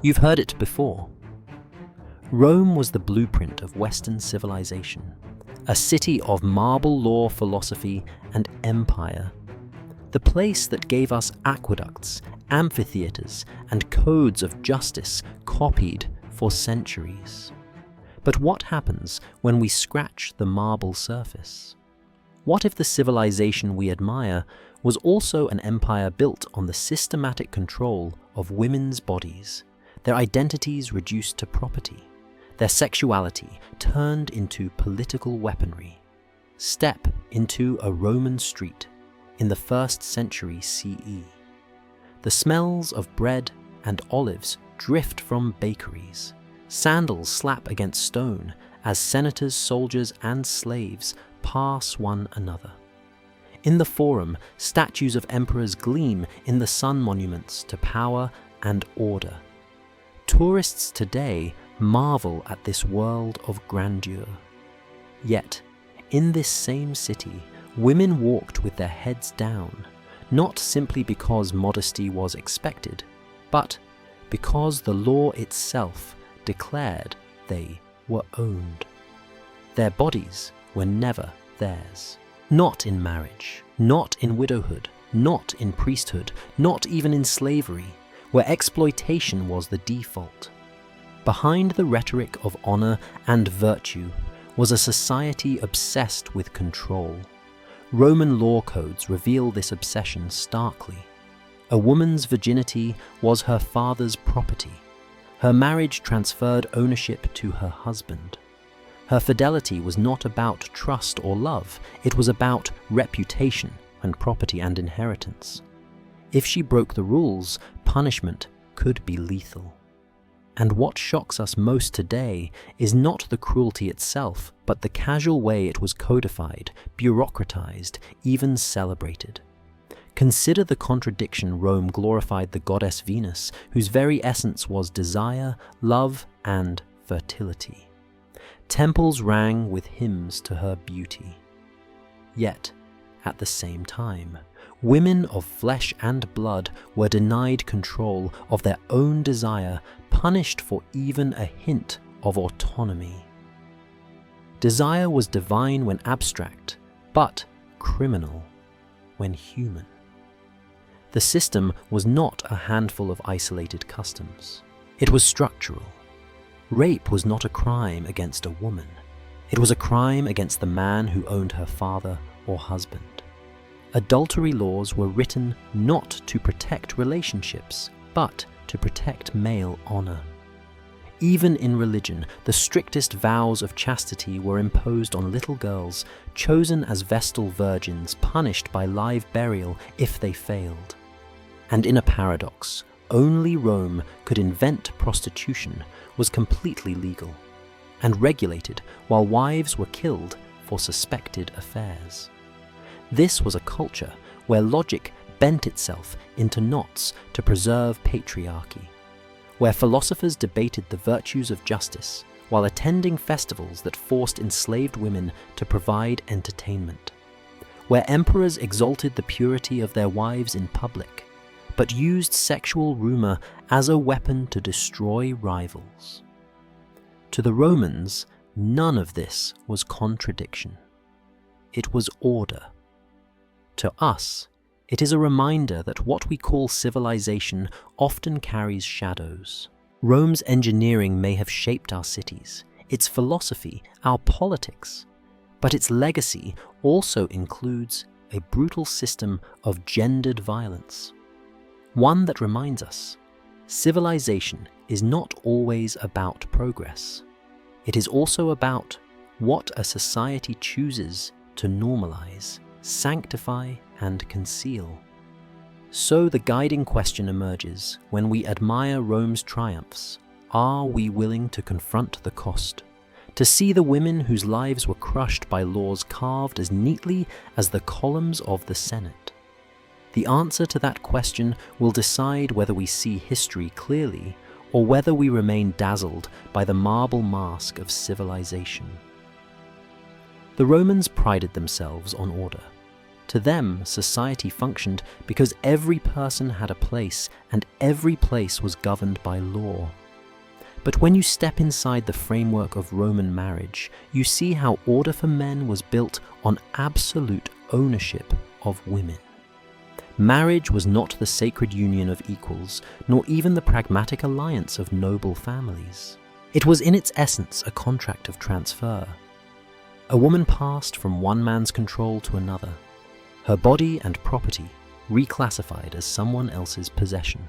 You've heard it before. Rome was the blueprint of Western civilization, a city of marble law, philosophy, and empire. The place that gave us aqueducts, amphitheaters, and codes of justice copied for centuries. But what happens when we scratch the marble surface? What if the civilization we admire was also an empire built on the systematic control of women's bodies, their identities reduced to property, their sexuality turned into political weaponry? Step into a Roman street in the 1st century CE. The smells of bread and olives drift from bakeries. Sandals slap against stone as senators, soldiers, and slaves pass one another. In the Forum, statues of emperors gleam in the sun monuments to power and order. Tourists today marvel at this world of grandeur. Yet, in this same city, women walked with their heads down, not simply because modesty was expected, but because the law itself declared they were owned. Their bodies were never theirs. Not in marriage, not in widowhood, not in priesthood, not even in slavery, where exploitation was the default. Behind the rhetoric of honor and virtue was a society obsessed with control. Roman law codes reveal this obsession starkly. A woman's virginity was her father's property. Her marriage transferred ownership to her husband. Her fidelity was not about trust or love, it was about reputation and property and inheritance. If she broke the rules, punishment could be lethal. And what shocks us most today is not the cruelty itself, but the casual way it was codified, bureaucratized, even celebrated. Consider the contradiction. Rome glorified the goddess Venus, whose very essence was desire, love, and fertility. Temples rang with hymns to her beauty. Yet, at the same time, women of flesh and blood were denied control of their own desire, punished for even a hint of autonomy. Desire was divine when abstract, but criminal when human. The system was not a handful of isolated customs. It was structural. Rape was not a crime against a woman. It was a crime against the man who owned her father or husband. Adultery laws were written not to protect relationships, but to protect male honor. Even in religion, the strictest vows of chastity were imposed on little girls, chosen as Vestal Virgins, punished by live burial if they failed. And in a paradox, only Rome could invent prostitution was completely legal and regulated, while wives were killed for suspected affairs. This was a culture where logic bent itself into knots to preserve patriarchy, where philosophers debated the virtues of justice while attending festivals that forced enslaved women to provide entertainment, where emperors exalted the purity of their wives in public, but used sexual rumor as a weapon to destroy rivals. To the Romans, none of this was contradiction. It was order. To us, it is a reminder that what we call civilization often carries shadows. Rome's engineering may have shaped our cities, its philosophy, our politics, but its legacy also includes a brutal system of gendered violence. One that reminds us, civilization is not always about progress. It is also about what a society chooses to normalize, sanctify, and conceal. So the guiding question emerges when we admire Rome's triumphs. Are we willing to confront the cost? To see the women whose lives were crushed by laws carved as neatly as the columns of the Senate? The answer to that question will decide whether we see history clearly or whether we remain dazzled by the marble mask of civilization. The Romans prided themselves on order. To them, society functioned because every person had a place and every place was governed by law. But when you step inside the framework of Roman marriage, you see how order for men was built on absolute ownership of women. Marriage was not the sacred union of equals, nor even the pragmatic alliance of noble families. It was in its essence a contract of transfer. A woman passed from one man's control to another, her body and property reclassified as someone else's possession.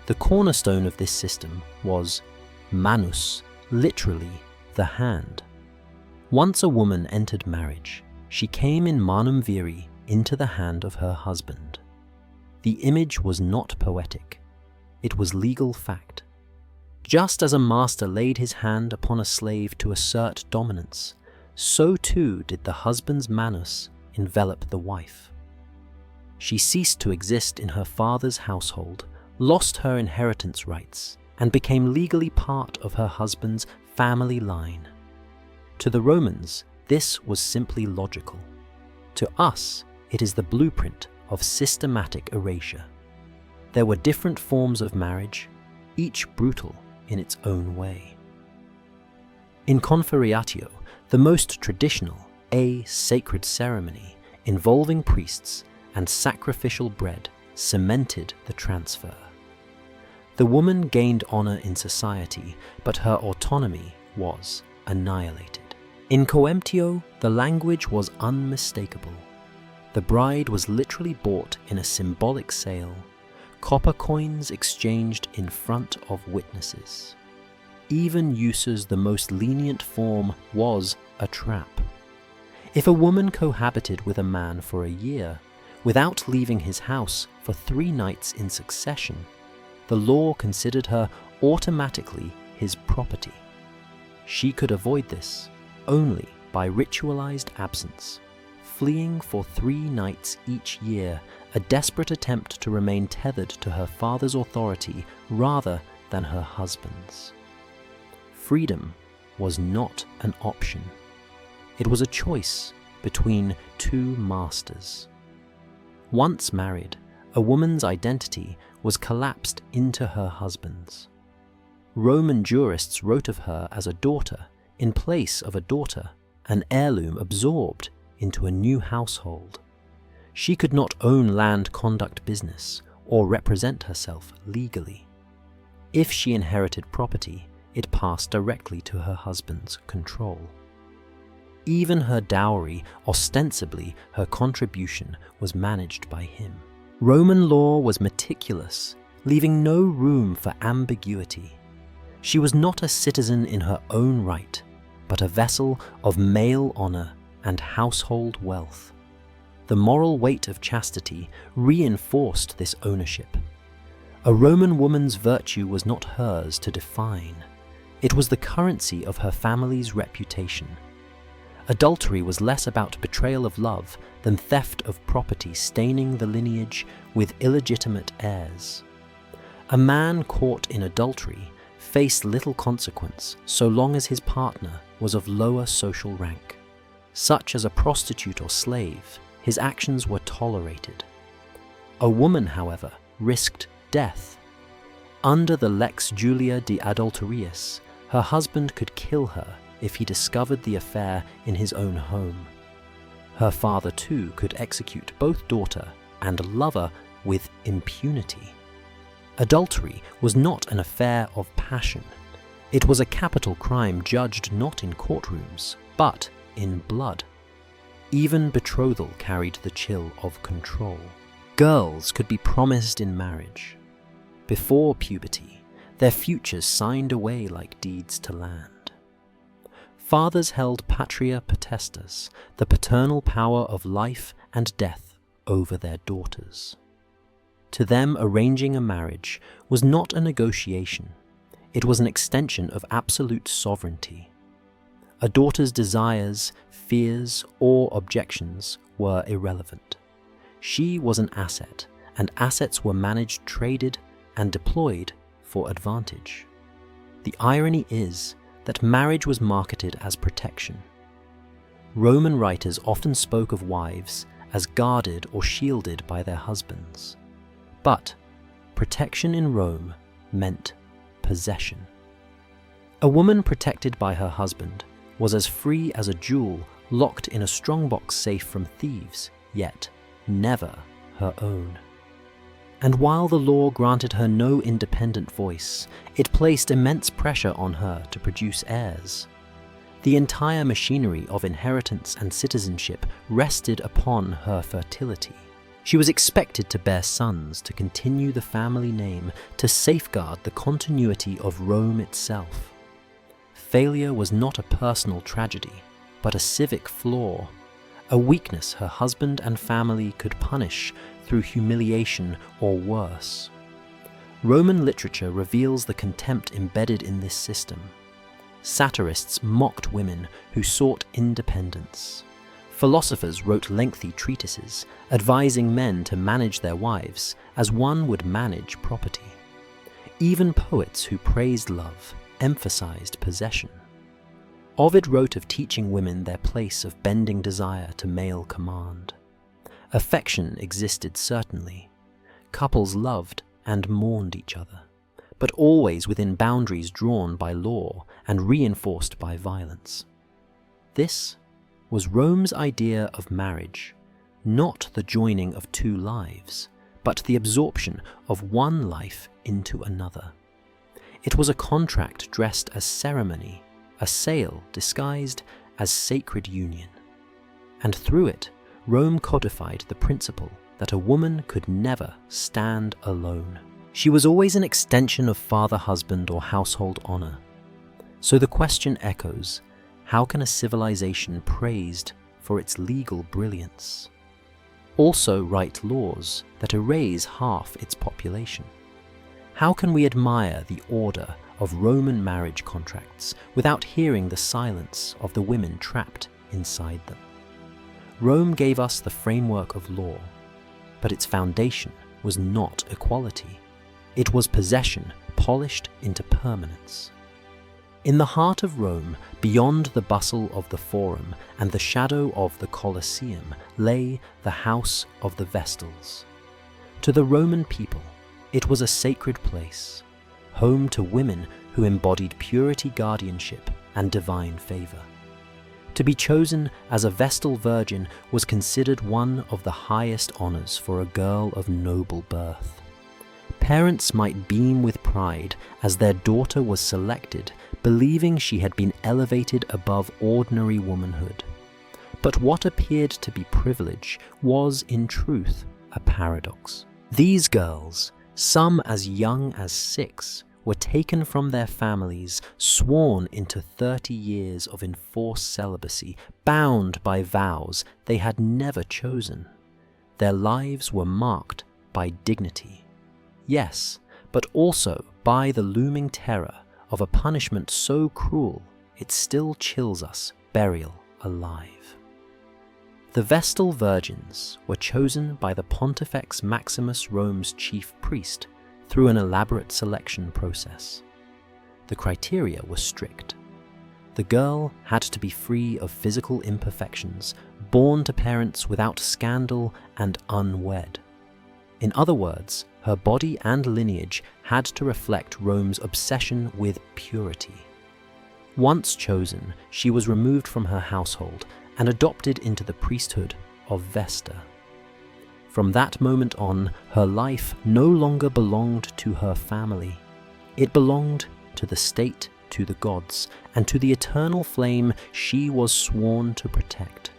The cornerstone of this system was manus, literally the hand. Once a woman entered marriage, she came in manum viri into the hand of her husband. The image was not poetic, it was legal fact. Just as a master laid his hand upon a slave to assert dominance, so too did the husband's manus envelop the wife. She ceased to exist in her father's household, lost her inheritance rights, and became legally part of her husband's family line. To the Romans, this was simply logical. To us, it is the blueprint of systematic erasure. There were different forms of marriage, each brutal in its own way. In Conferiatio, the most traditional, a sacred ceremony involving priests and sacrificial bread cemented the transfer. The woman gained honor in society, but her autonomy was annihilated. In Coemptio, the language was unmistakable. The bride was literally bought in a symbolic sale, copper coins exchanged in front of witnesses. Even User's the most lenient form was a trap. If a woman cohabited with a man for a year, without leaving his house for 3 nights in succession, the law considered her automatically his property. She could avoid this only by ritualized absence, fleeing for 3 nights each year, a desperate attempt to remain tethered to her father's authority rather than her husband's. Freedom was not an option. It was a choice between 2 masters. Once married, a woman's identity was collapsed into her husband's. Roman jurists wrote of her as a daughter in place of a daughter, an heirloom absorbed into a new household. She could not own land, conduct business, or represent herself legally. If she inherited property, it passed directly to her husband's control. Even her dowry, ostensibly her contribution, was managed by him. Roman law was meticulous, leaving no room for ambiguity. She was not a citizen in her own right, but a vessel of male honor and household wealth. The moral weight of chastity reinforced this ownership. A Roman woman's virtue was not hers to define. It was the currency of her family's reputation. Adultery was less about betrayal of love than theft of property staining the lineage with illegitimate heirs. A man caught in adultery faced little consequence so long as his partner was of lower social rank. Such as a prostitute or slave, his actions were tolerated. A woman, however, risked death. Under the Lex Julia de Adulterius, her husband could kill her if he discovered the affair in his own home. Her father too could execute both daughter and lover with impunity. Adultery was not an affair of passion. It was a capital crime judged not in courtrooms, but in blood. Even betrothal carried the chill of control. Girls could be promised in marriage. Before puberty, their futures signed away like deeds to land. Fathers held patria potestas, the paternal power of life and death over their daughters. To them, arranging a marriage was not a negotiation. It was an extension of absolute sovereignty. A daughter's desires, fears, or objections were irrelevant. She was an asset, and assets were managed, traded, and deployed for advantage. The irony is that marriage was marketed as protection. Roman writers often spoke of wives as guarded or shielded by their husbands. But protection in Rome meant possession. A woman protected by her husband was as free as a jewel locked in a strongbox safe from thieves, yet never her own. And while the law granted her no independent voice, it placed immense pressure on her to produce heirs. The entire machinery of inheritance and citizenship rested upon her fertility. She was expected to bear sons to continue the family name, to safeguard the continuity of Rome itself. Failure was not a personal tragedy, but a civic flaw, a weakness her husband and family could punish through humiliation or worse. Roman literature reveals the contempt embedded in this system. Satirists mocked women who sought independence. Philosophers wrote lengthy treatises advising men to manage their wives as one would manage property. Even poets who praised love emphasized possession. Ovid wrote of teaching women their place of bending desire to male command. Affection existed certainly. Couples loved and mourned each other, but always within boundaries drawn by law and reinforced by violence. This was Rome's idea of marriage, not the joining of two lives, but the absorption of one life into another. It was a contract dressed as ceremony, a sale disguised as sacred union. And through it, Rome codified the principle that a woman could never stand alone. She was always an extension of father-husband or household honor. So the question echoes, how can a civilization praised for its legal brilliance also write laws that erase half its population? How can we admire the order of Roman marriage contracts without hearing the silence of the women trapped inside them? Rome gave us the framework of law, but its foundation was not equality. It was possession polished into permanence. In the heart of Rome, beyond the bustle of the Forum and the shadow of the Colosseum, lay the house of the Vestals. To the Roman people, it was a sacred place, home to women who embodied purity, guardianship, and divine favor. To be chosen as a Vestal Virgin was considered one of the highest honors for a girl of noble birth. Parents might beam with pride as their daughter was selected, believing she had been elevated above ordinary womanhood. But what appeared to be privilege was, in truth, a paradox. These girls, some as young as 6, were taken from their families, sworn into 30 years of enforced celibacy, bound by vows they had never chosen. Their lives were marked by dignity. Yes, but also by the looming terror of a punishment so cruel it still chills us, burial alive. The Vestal Virgins were chosen by the Pontifex Maximus, Rome's chief priest, through an elaborate selection process. The criteria were strict. The girl had to be free of physical imperfections, born to parents without scandal, and unwed. In other words, her body and lineage had to reflect Rome's obsession with purity. Once chosen, she was removed from her household and adopted into the priesthood of Vesta. From that moment on, her life no longer belonged to her family. It belonged to the state, to the gods, and to the eternal flame she was sworn to protect.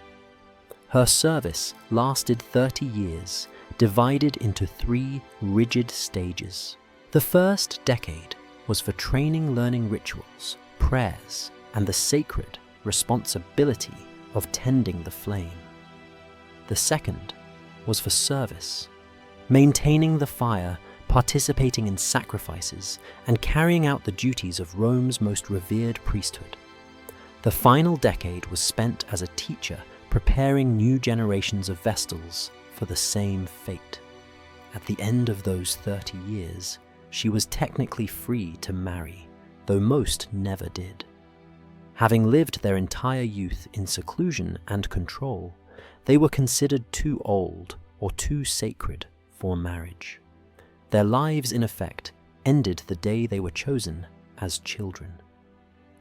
Her service lasted 30 years, divided into 3 rigid stages. The first decade was for training, learning rituals, prayers, and the sacred responsibility of tending the flame. The second was for service, maintaining the fire, participating in sacrifices, and carrying out the duties of Rome's most revered priesthood. The final decade was spent as a teacher, preparing new generations of Vestals for the same fate. At the end of those 30 years, she was technically free to marry, though most never did. Having lived their entire youth in seclusion and control, they were considered too old or too sacred for marriage. Their lives, in effect, ended the day they were chosen as children.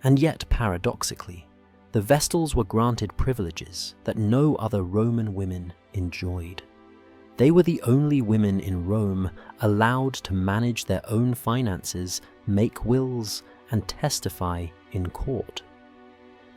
And yet, paradoxically, the Vestals were granted privileges that no other Roman women enjoyed. They were the only women in Rome allowed to manage their own finances, make wills, and testify in court.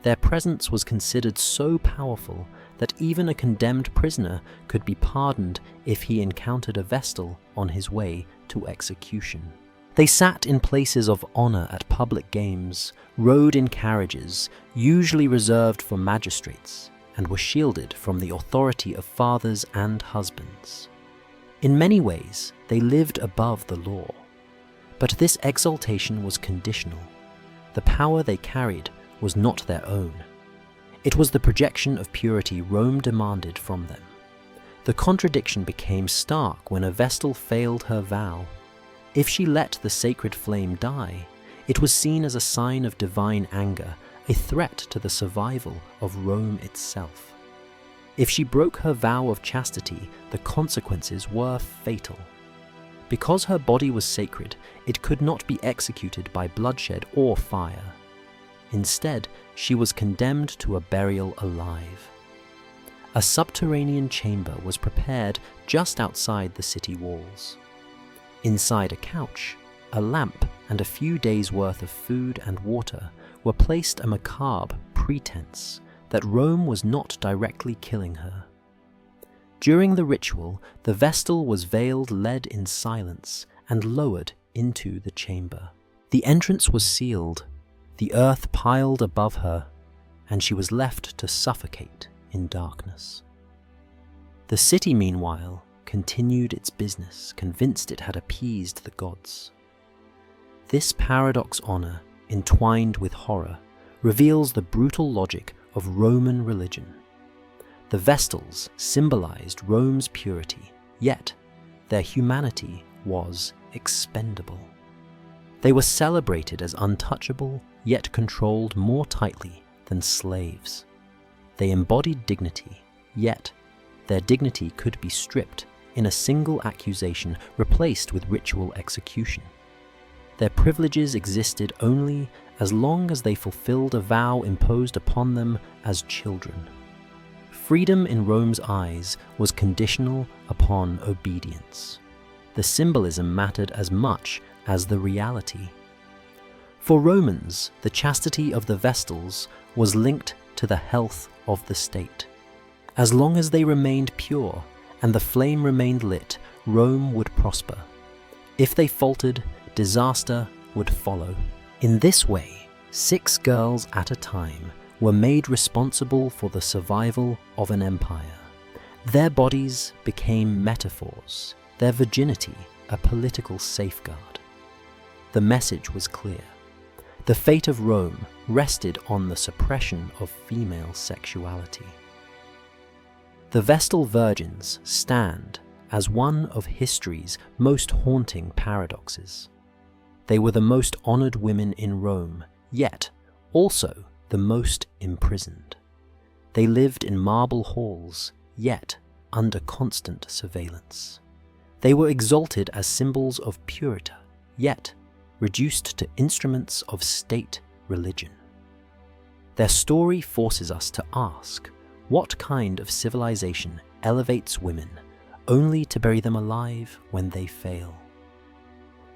Their presence was considered so powerful that even a condemned prisoner could be pardoned if he encountered a Vestal on his way to execution. They sat in places of honor at public games, rode in carriages, usually reserved for magistrates, and were shielded from the authority of fathers and husbands. In many ways, they lived above the law. But this exaltation was conditional. The power they carried was not their own. It was the projection of purity Rome demanded from them. The contradiction became stark when a Vestal failed her vow. If she let the sacred flame die, it was seen as a sign of divine anger, a threat to the survival of Rome itself. If she broke her vow of chastity, the consequences were fatal. Because her body was sacred, it could not be executed by bloodshed or fire. Instead, she was condemned to a burial alive. A subterranean chamber was prepared just outside the city walls. Inside a couch, a lamp, and a few days' worth of food and water were placed a macabre pretense that Rome was not directly killing her. During the ritual, the Vestal was veiled, led in silence, and lowered into the chamber. The entrance was sealed, the earth piled above her, and she was left to suffocate in darkness. The city, meanwhile, continued its business, convinced it had appeased the gods. This paradox honor, entwined with horror, reveals the brutal logic of Roman religion. The Vestals symbolized Rome's purity, yet their humanity was expendable. They were celebrated as untouchable, yet controlled more tightly than slaves. They embodied dignity, yet their dignity could be stripped in a single accusation, replaced with ritual execution. Their privileges existed only as long as they fulfilled a vow imposed upon them as children. Freedom in Rome's eyes was conditional upon obedience. The symbolism mattered as much as the reality. For Romans, the chastity of the Vestals was linked to the health of the state. As long as they remained pure and the flame remained lit, Rome would prosper. If they faltered, disaster would follow. In this way, 6 girls at a time were made responsible for the survival of an empire. Their bodies became metaphors, their virginity a political safeguard. The message was clear. The fate of Rome rested on the suppression of female sexuality. The Vestal Virgins stand as one of history's most haunting paradoxes. They were the most honored women in Rome, yet also the most imprisoned. They lived in marble halls, yet under constant surveillance. They were exalted as symbols of purity, yet reduced to instruments of state religion. Their story forces us to ask, what kind of civilization elevates women only to bury them alive when they fail?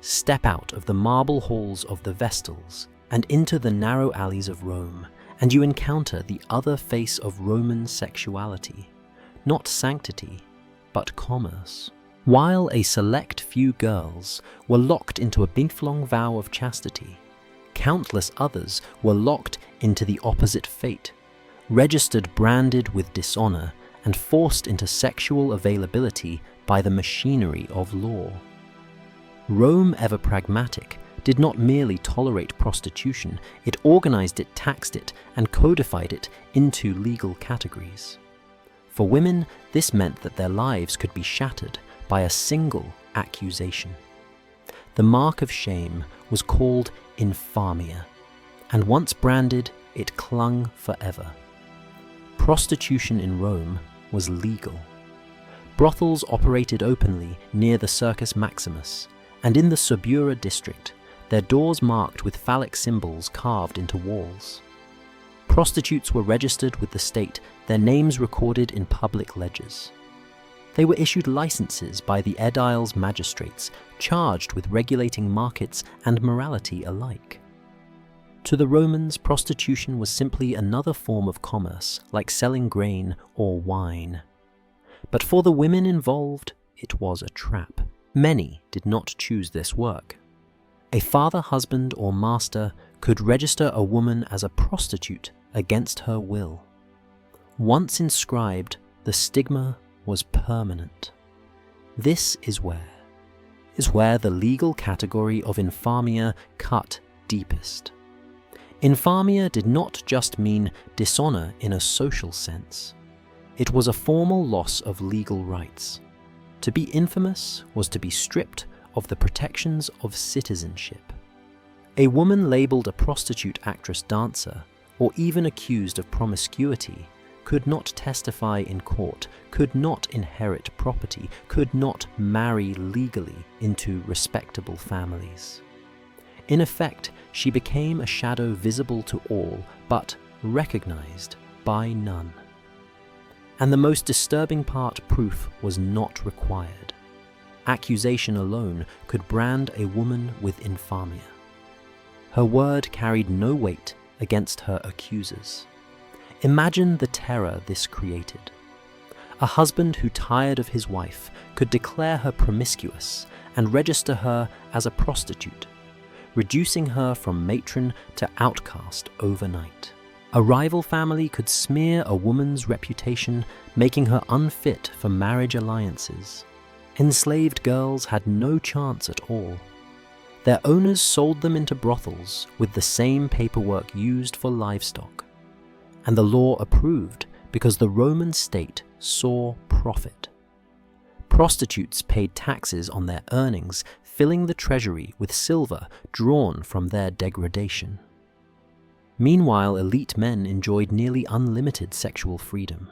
Step out of the marble halls of the Vestals and into the narrow alleys of Rome, and you encounter the other face of Roman sexuality, not sanctity, but commerce. While a select few girls were locked into a lifelong vow of chastity, countless others were locked into the opposite fate, registered branded with dishonor and forced into sexual availability by the machinery of law. Rome, ever pragmatic, did not merely tolerate prostitution, it organized it, taxed it, and codified it into legal categories. For women, this meant that their lives could be shattered by a single accusation. The mark of shame was called infamia, and once branded, it clung forever. Prostitution in Rome was legal. Brothels operated openly near the Circus Maximus, and in the Subura district, their doors marked with phallic symbols carved into walls. Prostitutes were registered with the state, their names recorded in public ledgers. They were issued licenses by the aediles magistrates, charged with regulating markets and morality alike. To the Romans, prostitution was simply another form of commerce, like selling grain or wine. But for the women involved, it was a trap. Many did not choose this work. A father, husband, or master could register a woman as a prostitute against her will. Once inscribed, the stigma was permanent. This is where the legal category of infamia cut deepest. Infamia did not just mean dishonor in a social sense. It was a formal loss of legal rights. To be infamous was to be stripped of the protections of citizenship. A woman labeled a prostitute, actress, dancer, or even accused of promiscuity could not testify in court, could not inherit property, could not marry legally into respectable families. In effect, she became a shadow visible to all, but recognized by none. And the most disturbing part, proof was not required. Accusation alone could brand a woman with infamia. Her word carried no weight against her accusers. Imagine the terror this created. A husband who, tired of his wife, could declare her promiscuous and register her as a prostitute, reducing her from matron to outcast overnight. A rival family could smear a woman's reputation, making her unfit for marriage alliances. Enslaved girls had no chance at all. Their owners sold them into brothels with the same paperwork used for livestock. And the law approved because the Roman state saw profit. Prostitutes paid taxes on their earnings, filling the treasury with silver drawn from their degradation. Meanwhile, elite men enjoyed nearly unlimited sexual freedom.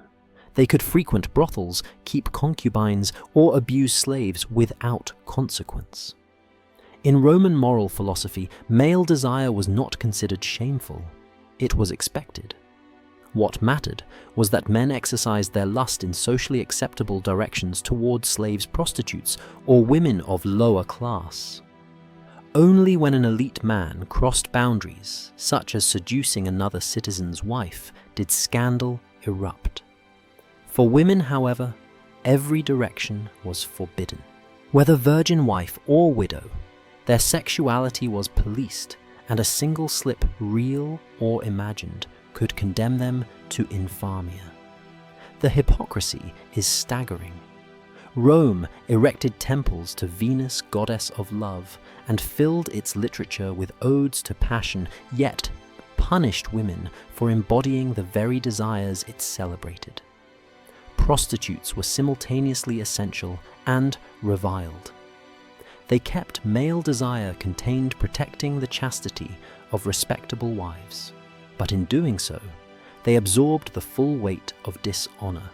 They could frequent brothels, keep concubines, or abuse slaves without consequence. In Roman moral philosophy, male desire was not considered shameful. It was expected. What mattered was that men exercised their lust in socially acceptable directions towards slaves, prostitutes, or women of lower class. Only when an elite man crossed boundaries, such as seducing another citizen's wife, did scandal erupt. For women, however, every direction was forbidden. Whether virgin wife or widow, their sexuality was policed, and a single slip, real or imagined, could condemn them to infamia. The hypocrisy is staggering. Rome erected temples to Venus, goddess of love, and filled its literature with odes to passion, yet punished women for embodying the very desires it celebrated. Prostitutes were simultaneously essential and reviled. They kept male desire contained, protecting the chastity of respectable wives. But in doing so, they absorbed the full weight of dishonor.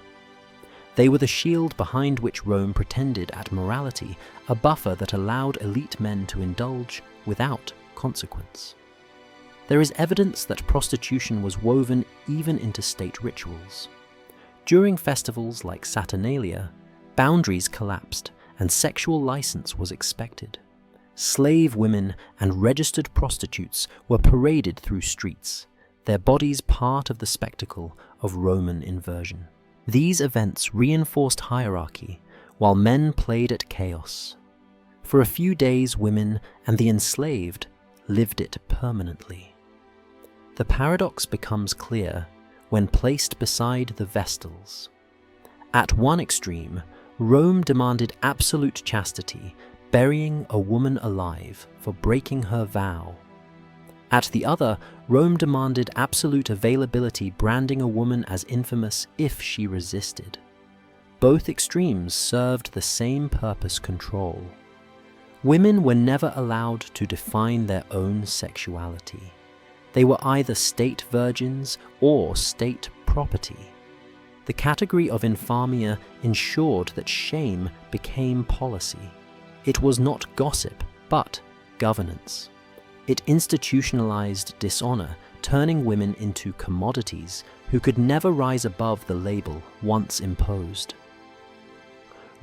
They were the shield behind which Rome pretended at morality, a buffer that allowed elite men to indulge without consequence. There is evidence that prostitution was woven even into state rituals. During festivals like Saturnalia, boundaries collapsed and sexual license was expected. Slave women and registered prostitutes were paraded through streets, their bodies part of the spectacle of Roman inversion. These events reinforced hierarchy, while men played at chaos. For a few days, women and the enslaved lived it permanently. The paradox becomes clear when placed beside the Vestals. At one extreme, Rome demanded absolute chastity, burying a woman alive for breaking her vow. At the other, Rome demanded absolute availability, branding a woman as infamous if she resisted. Both extremes served the same purpose: control. Women were never allowed to define their own sexuality. They were either state virgins or state property. The category of infamia ensured that shame became policy. It was not gossip, but governance. It institutionalized dishonor, turning women into commodities who could never rise above the label once imposed.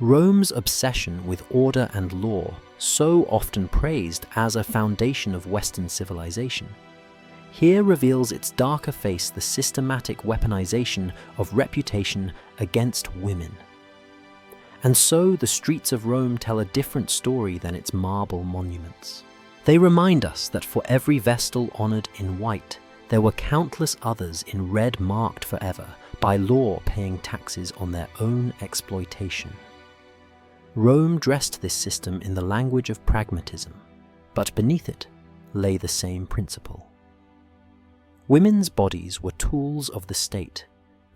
Rome's obsession with order and law, so often praised as a foundation of Western civilization, here reveals its darker face: the systematic weaponization of reputation against women. And so the streets of Rome tell a different story than its marble monuments. They remind us that for every Vestal honored in white, there were countless others in red marked forever, by law paying taxes on their own exploitation. Rome dressed this system in the language of pragmatism, but beneath it lay the same principle. Women's bodies were tools of the state,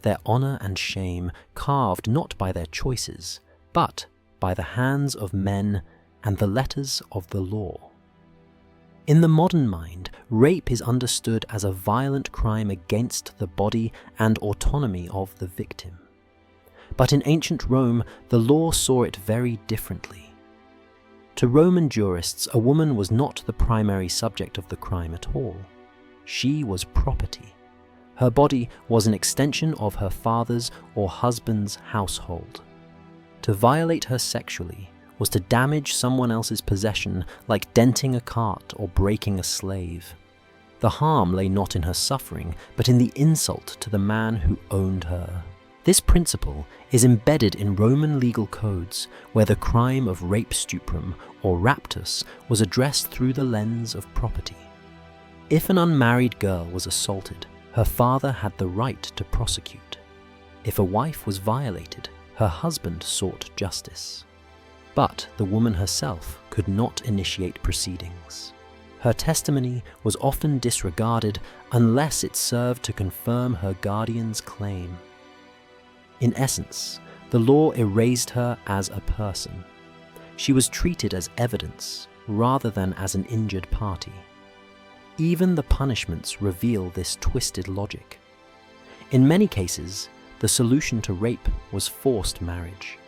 their honor and shame carved not by their choices, but by the hands of men and the letters of the law. In the modern mind, rape is understood as a violent crime against the body and autonomy of the victim. But in ancient Rome, the law saw it very differently. To Roman jurists, a woman was not the primary subject of the crime at all. She was property. Her body was an extension of her father's or husband's household. To violate her sexually was to damage someone else's possession, like denting a cart or breaking a slave. The harm lay not in her suffering, but in the insult to the man who owned her. This principle is embedded in Roman legal codes, where the crime of rape stuprum or raptus was addressed through the lens of property. If an unmarried girl was assaulted, her father had the right to prosecute. If a wife was violated, her husband sought justice. But the woman herself could not initiate proceedings. Her testimony was often disregarded unless it served to confirm her guardian's claim. In essence, the law erased her as a person. She was treated as evidence rather than as an injured party. Even the punishments reveal this twisted logic. In many cases, the solution to rape was forced marriage.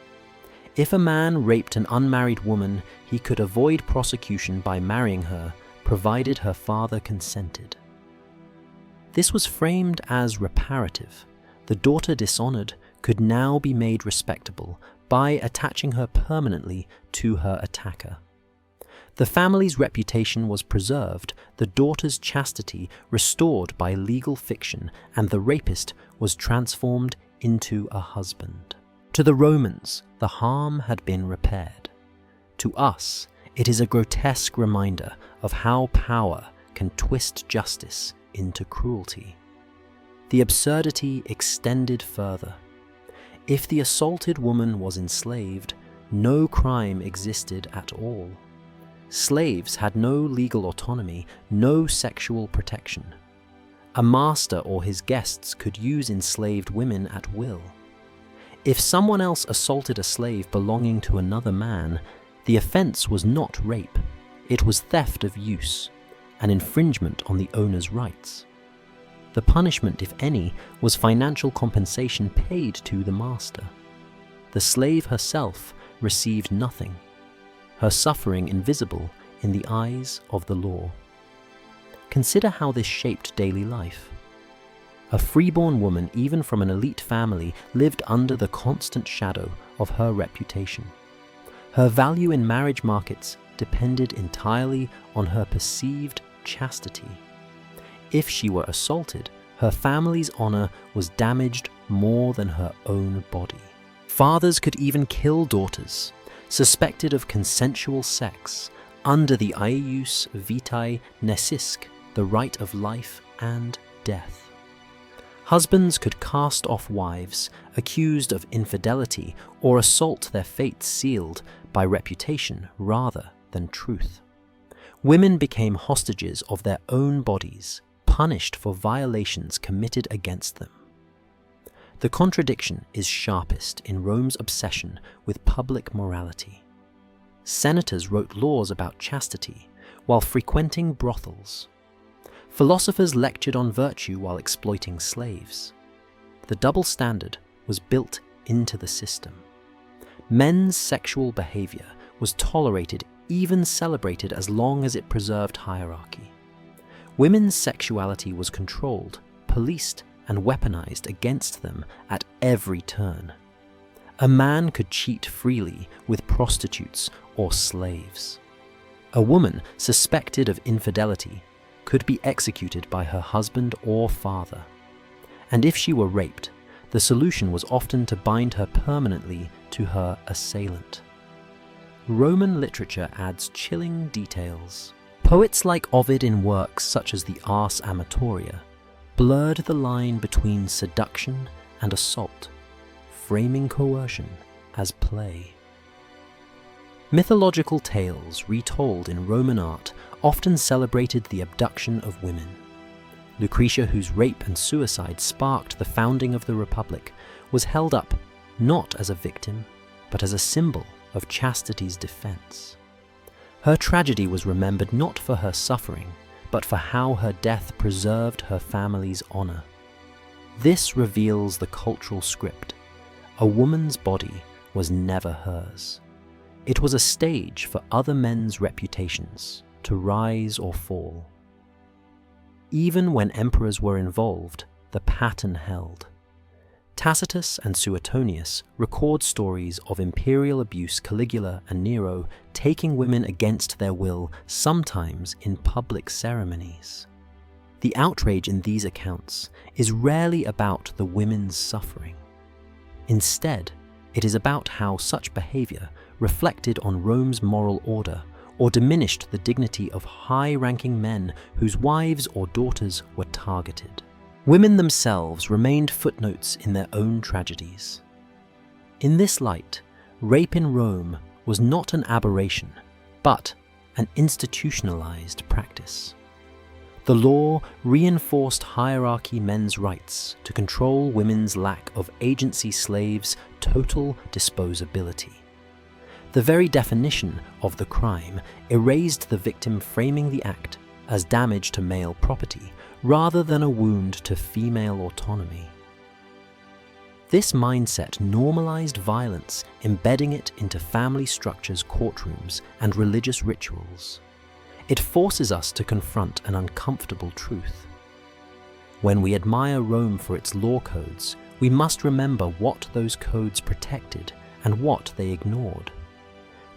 If a man raped an unmarried woman, he could avoid prosecution by marrying her, provided her father consented. This was framed as reparative. The daughter dishonored could now be made respectable by attaching her permanently to her attacker. The family's reputation was preserved, the daughter's chastity restored by legal fiction, and the rapist was transformed into a husband. To the Romans, the harm had been repaired. To us, it is a grotesque reminder of how power can twist justice into cruelty. The absurdity extended further. If the assaulted woman was enslaved, no crime existed at all. Slaves had no legal autonomy, no sexual protection. A master or his guests could use enslaved women at will. If someone else assaulted a slave belonging to another man, the offense was not rape. It was theft of use, an infringement on the owner's rights. The punishment, if any, was financial compensation paid to the master. The slave herself received nothing, her suffering invisible in the eyes of the law. Consider how this shaped daily life. A freeborn woman, even from an elite family, lived under the constant shadow of her reputation. Her value in marriage markets depended entirely on her perceived chastity. If she were assaulted, her family's honor was damaged more than her own body. Fathers could even kill daughters, suspected of consensual sex, under the ius vitae necisque, the right of life and death. Husbands could cast off wives, accused of infidelity, or assault their fate sealed by reputation rather than truth. Women became hostages of their own bodies, punished for violations committed against them. The contradiction is sharpest in Rome's obsession with public morality. Senators wrote laws about chastity while frequenting brothels. Philosophers lectured on virtue while exploiting slaves. The double standard was built into the system. Men's sexual behavior was tolerated, even celebrated, as long as it preserved hierarchy. Women's sexuality was controlled, policed, and weaponized against them at every turn. A man could cheat freely with prostitutes or slaves. A woman suspected of infidelity could be executed by her husband or father. And if she were raped, the solution was often to bind her permanently to her assailant. Roman literature adds chilling details. Poets like Ovid in works such as the Ars Amatoria blurred the line between seduction and assault, framing coercion as play. Mythological tales retold in Roman art often celebrated the abduction of women. Lucretia, whose rape and suicide sparked the founding of the Republic, was held up not as a victim, but as a symbol of chastity's defense. Her tragedy was remembered not for her suffering, but for how her death preserved her family's honor. This reveals the cultural script. A woman's body was never hers. It was a stage for other men's reputations to rise or fall. Even when emperors were involved, the pattern held. Tacitus and Suetonius record stories of imperial abuse. Caligula and Nero taking women against their will, sometimes in public ceremonies. The outrage in these accounts is rarely about the women's suffering. Instead, it is about how such behavior reflected on Rome's moral order or diminished the dignity of high-ranking men whose wives or daughters were targeted. Women themselves remained footnotes in their own tragedies. In this light, rape in Rome was not an aberration, but an institutionalized practice. The law reinforced hierarchy men's rights to control women's lack of agency, slaves' total disposability. The very definition of the crime erased the victim, framing the act as damage to male property rather than a wound to female autonomy. This mindset normalized violence, embedding it into family structures, courtrooms, and religious rituals. It forces us to confront an uncomfortable truth. When we admire Rome for its law codes, we must remember what those codes protected and what they ignored.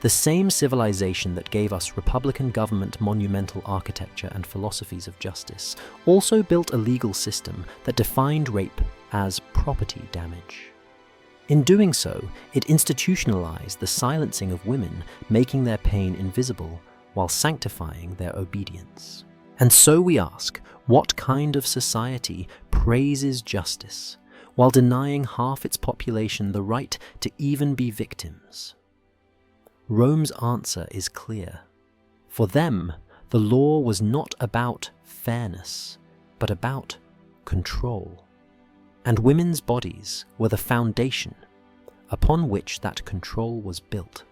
The same civilization that gave us republican government, monumental architecture, and philosophies of justice also built a legal system that defined rape as property damage. In doing so, it institutionalized the silencing of women, making their pain invisible while sanctifying their obedience. And so we ask, what kind of society praises justice while denying half its population the right to even be victims? Rome's answer is clear. For them, the law was not about fairness, but about control. And women's bodies were the foundation upon which that control was built.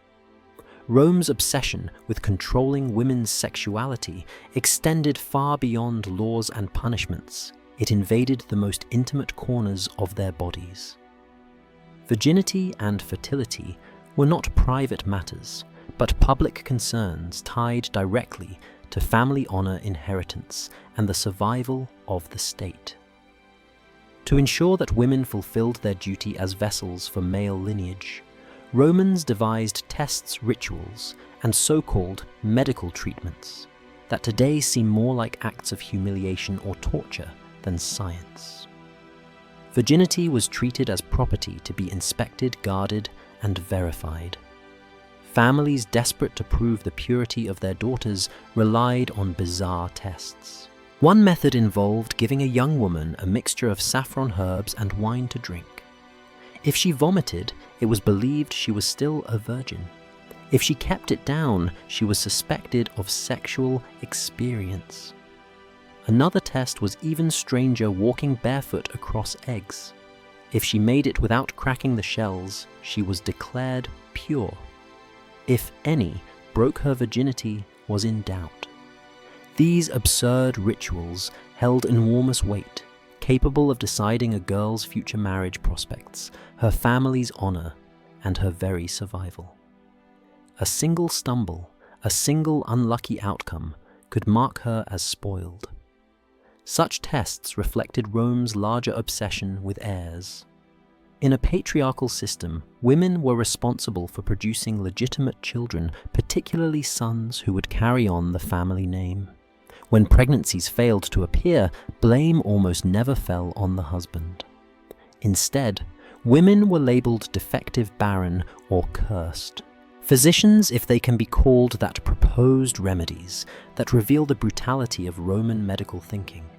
Rome's obsession with controlling women's sexuality extended far beyond laws and punishments. It invaded the most intimate corners of their bodies. Virginity and fertility were not private matters, but public concerns tied directly to family honor, inheritance, and the survival of the state. To ensure that women fulfilled their duty as vessels for male lineage, Romans devised tests, rituals, and so-called medical treatments that today seem more like acts of humiliation or torture than science. Virginity was treated as property to be inspected, guarded, and verified. Families desperate to prove the purity of their daughters relied on bizarre tests. One method involved giving a young woman a mixture of saffron herbs and wine to drink. If she vomited, it was believed she was still a virgin. If she kept it down, she was suspected of sexual experience. Another test was even stranger, walking barefoot across eggs. If she made it without cracking the shells, she was declared pure. If any broke her virginity was in doubt. These absurd rituals held enormous weight, capable of deciding a girl's future marriage prospects, her family's honor, and her very survival. A single stumble, a single unlucky outcome could mark her as spoiled. Such tests reflected Rome's larger obsession with heirs. In a patriarchal system, women were responsible for producing legitimate children, particularly sons who would carry on the family name. When pregnancies failed to appear, blame almost never fell on the husband. Instead, women were labeled defective barren or cursed. Physicians, if they can be called that, proposed remedies that reveal the brutality of Roman medical thinking.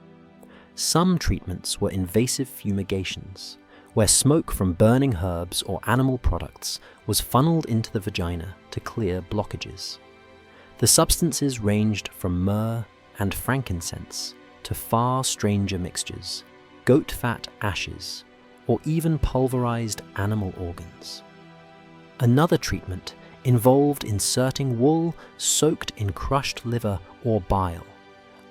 Some treatments were invasive fumigations, where smoke from burning herbs or animal products was funneled into the vagina to clear blockages. The substances ranged from myrrh and frankincense to far stranger mixtures, goat fat ashes, or even pulverized animal organs. Another treatment involved inserting wool soaked in crushed liver or bile,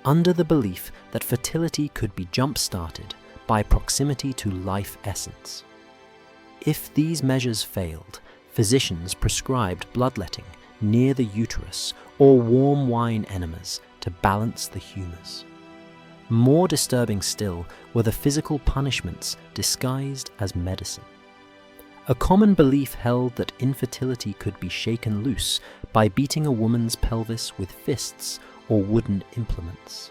under the belief that fertility could be jump-started by proximity to life essence. If these measures failed, physicians prescribed bloodletting near the uterus or warm wine enemas to balance the humours. More disturbing still were the physical punishments disguised as medicine. A common belief held that infertility could be shaken loose by beating a woman's pelvis with fists or wooden implements.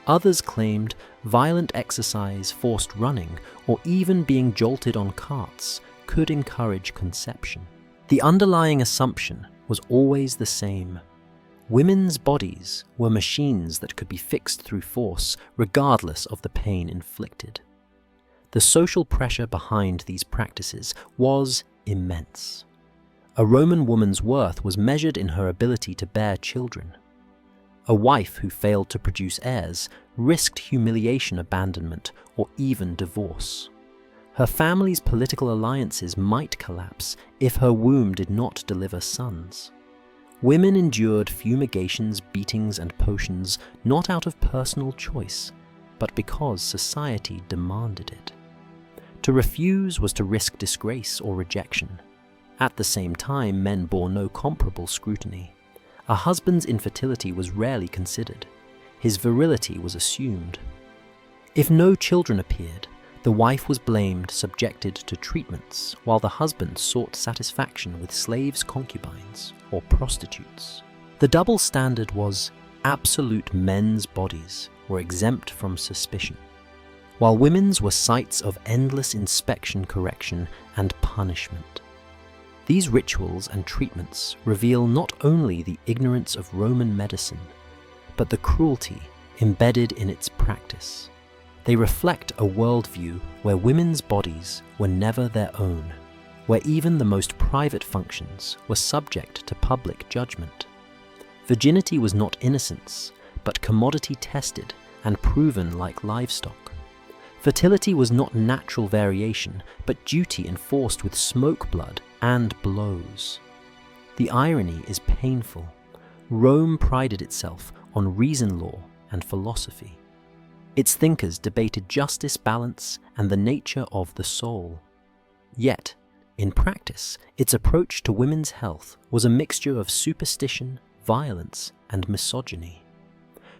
Others claimed violent exercise, forced running, or even being jolted on carts could encourage conception. The underlying assumption was always the same. Women's bodies were machines that could be fixed through force, regardless of the pain inflicted. The social pressure behind these practices was immense. A Roman woman's worth was measured in her ability to bear children. A wife who failed to produce heirs risked humiliation, abandonment, or even divorce. Her family's political alliances might collapse if her womb did not deliver sons. Women endured fumigations, beatings, and potions not out of personal choice, but because society demanded it. To refuse was to risk disgrace or rejection. At the same time, men bore no comparable scrutiny. A husband's infertility was rarely considered. His virility was assumed. If no children appeared, the wife was blamed, subjected to treatments, while the husband sought satisfaction with slaves, concubines, or prostitutes. The double standard was absolute. Men's bodies were exempt from suspicion, while women's were sites of endless inspection, correction, and punishment. These rituals and treatments reveal not only the ignorance of Roman medicine, but the cruelty embedded in its practice. They reflect a worldview where women's bodies were never their own, where even the most private functions were subject to public judgment. Virginity was not innocence, but commodity tested and proven like livestock. Fertility was not natural variation, but duty enforced with smoke blood and blows. The irony is painful. Rome prided itself on reason law and philosophy. Its thinkers debated justice, balance, and the nature of the soul. Yet, in practice, its approach to women's health was a mixture of superstition, violence, and misogyny.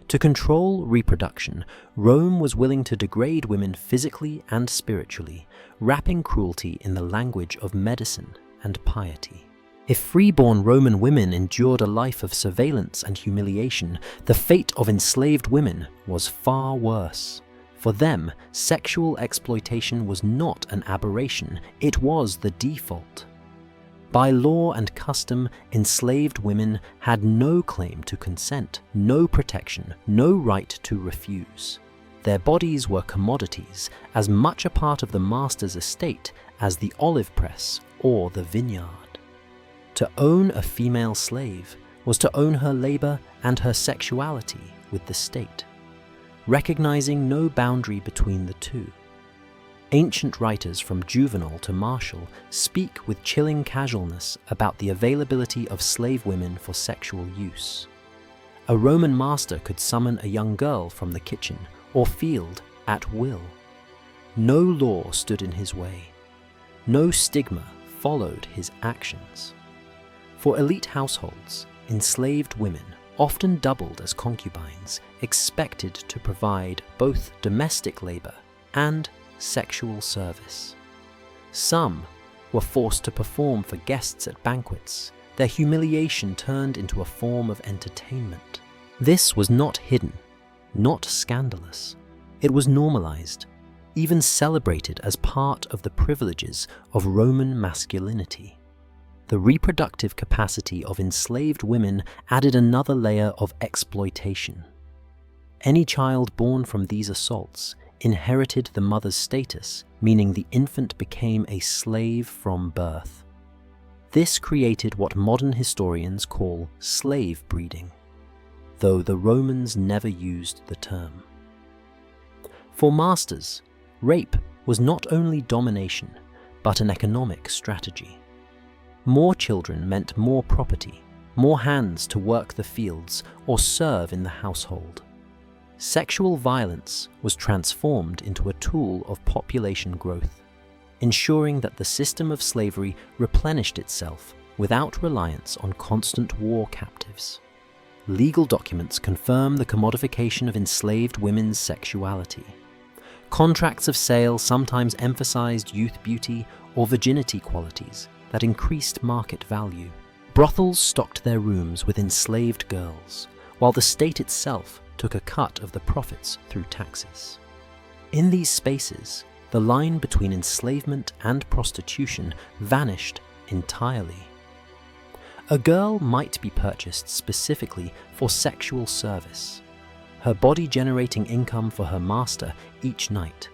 To control reproduction, Rome was willing to degrade women physically and spiritually, wrapping cruelty in the language of medicine and piety. If freeborn Roman women endured a life of surveillance and humiliation, the fate of enslaved women was far worse. For them, sexual exploitation was not an aberration, it was the default. By law and custom, enslaved women had no claim to consent, no protection, no right to refuse. Their bodies were commodities, as much a part of the master's estate as the olive press or the vineyard. To own a female slave was to own her labor and her sexuality with the state, recognizing no boundary between the two. Ancient writers from Juvenal to Martial speak with chilling casualness about the availability of slave women for sexual use. A Roman master could summon a young girl from the kitchen or field at will. No law stood in his way. No stigma followed his actions. For elite households, enslaved women, often doubled as concubines, expected to provide both domestic labor and sexual service. Some were forced to perform for guests at banquets. Their humiliation turned into a form of entertainment. This was not hidden, not scandalous. It was normalized, even celebrated as part of the privileges of Roman masculinity. The reproductive capacity of enslaved women added another layer of exploitation. Any child born from these assaults inherited the mother's status, meaning the infant became a slave from birth. This created what modern historians call slave breeding, though the Romans never used the term. For masters, rape was not only domination, but an economic strategy. More children meant more property, more hands to work the fields or serve in the household. Sexual violence was transformed into a tool of population growth, ensuring that the system of slavery replenished itself without reliance on constant war captives. Legal documents confirm the commodification of enslaved women's sexuality. Contracts of sale sometimes emphasized youth beauty or virginity qualities that increased market value. Brothels stocked their rooms with enslaved girls, while the state itself took a cut of the profits through taxes. In these spaces, the line between enslavement and prostitution vanished entirely. A girl might be purchased specifically for sexual service, her body generating income for her master each night,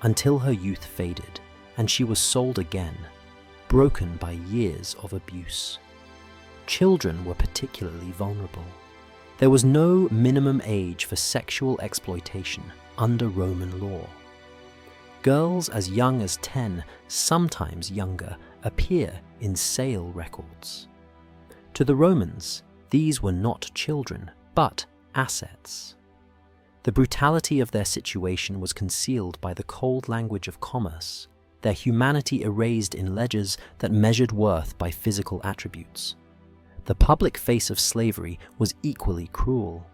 until her youth faded and she was sold again, broken by years of abuse. Children were particularly vulnerable. There was no minimum age for sexual exploitation under Roman law. Girls as young as 10, sometimes younger, appear in sale records. To the Romans, these were not children, but assets. The brutality of their situation was concealed by the cold language of commerce, their humanity erased in ledgers that measured worth by physical attributes. The public face of slavery was equally cruel.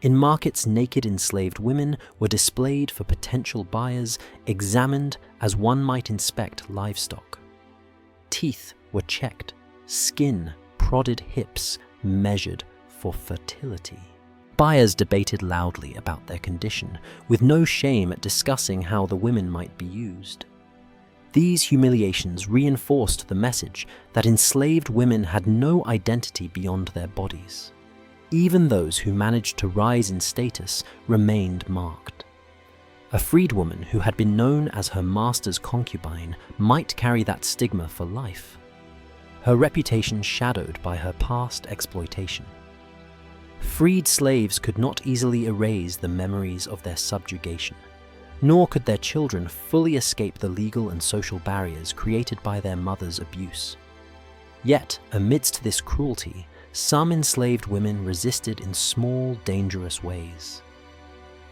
In markets, naked enslaved women were displayed for potential buyers, examined as one might inspect livestock. Teeth were checked, skin, prodded, hips measured for fertility. Buyers debated loudly about their condition, with no shame at discussing how the women might be used. These humiliations reinforced the message that enslaved women had no identity beyond their bodies. Even those who managed to rise in status remained marked. A freedwoman who had been known as her master's concubine might carry that stigma for life, her reputation shadowed by her past exploitation. Freed slaves could not easily erase the memories of their subjugation, nor could their children fully escape the legal and social barriers created by their mother's abuse. Yet, amidst this cruelty, some enslaved women resisted in small, dangerous ways.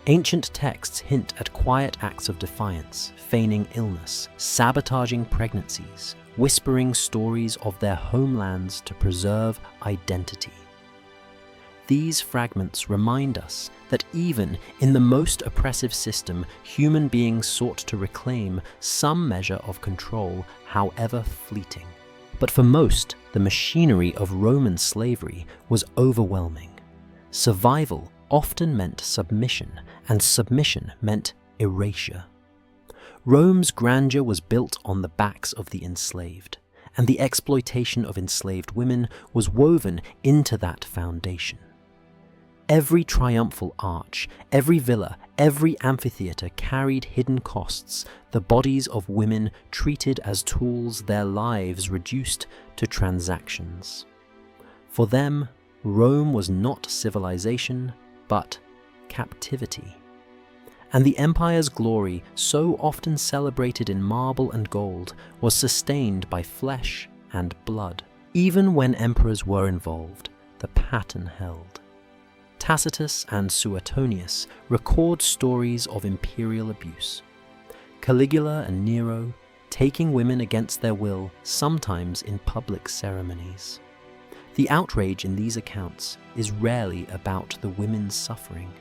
Ancient texts hint at quiet acts of defiance, feigning illness, sabotaging pregnancies, whispering stories of their homelands to preserve identity. These fragments remind us that even in the most oppressive system, human beings sought to reclaim some measure of control, however fleeting. But for most, the machinery of Roman slavery was overwhelming. Survival often meant submission, and submission meant erasure. Rome's grandeur was built on the backs of the enslaved, and the exploitation of enslaved women was woven into that foundation. Every triumphal arch, every villa, every amphitheatre carried hidden costs, the bodies of women treated as tools, their lives reduced to transactions. For them, Rome was not civilization, but captivity. And the empire's glory, so often celebrated in marble and gold, was sustained by flesh and blood. Even when emperors were involved, the pattern held. Tacitus and Suetonius record stories of imperial abuse. Caligula and Nero taking women against their will, sometimes in public ceremonies. The outrage in these accounts is rarely about the women's suffering.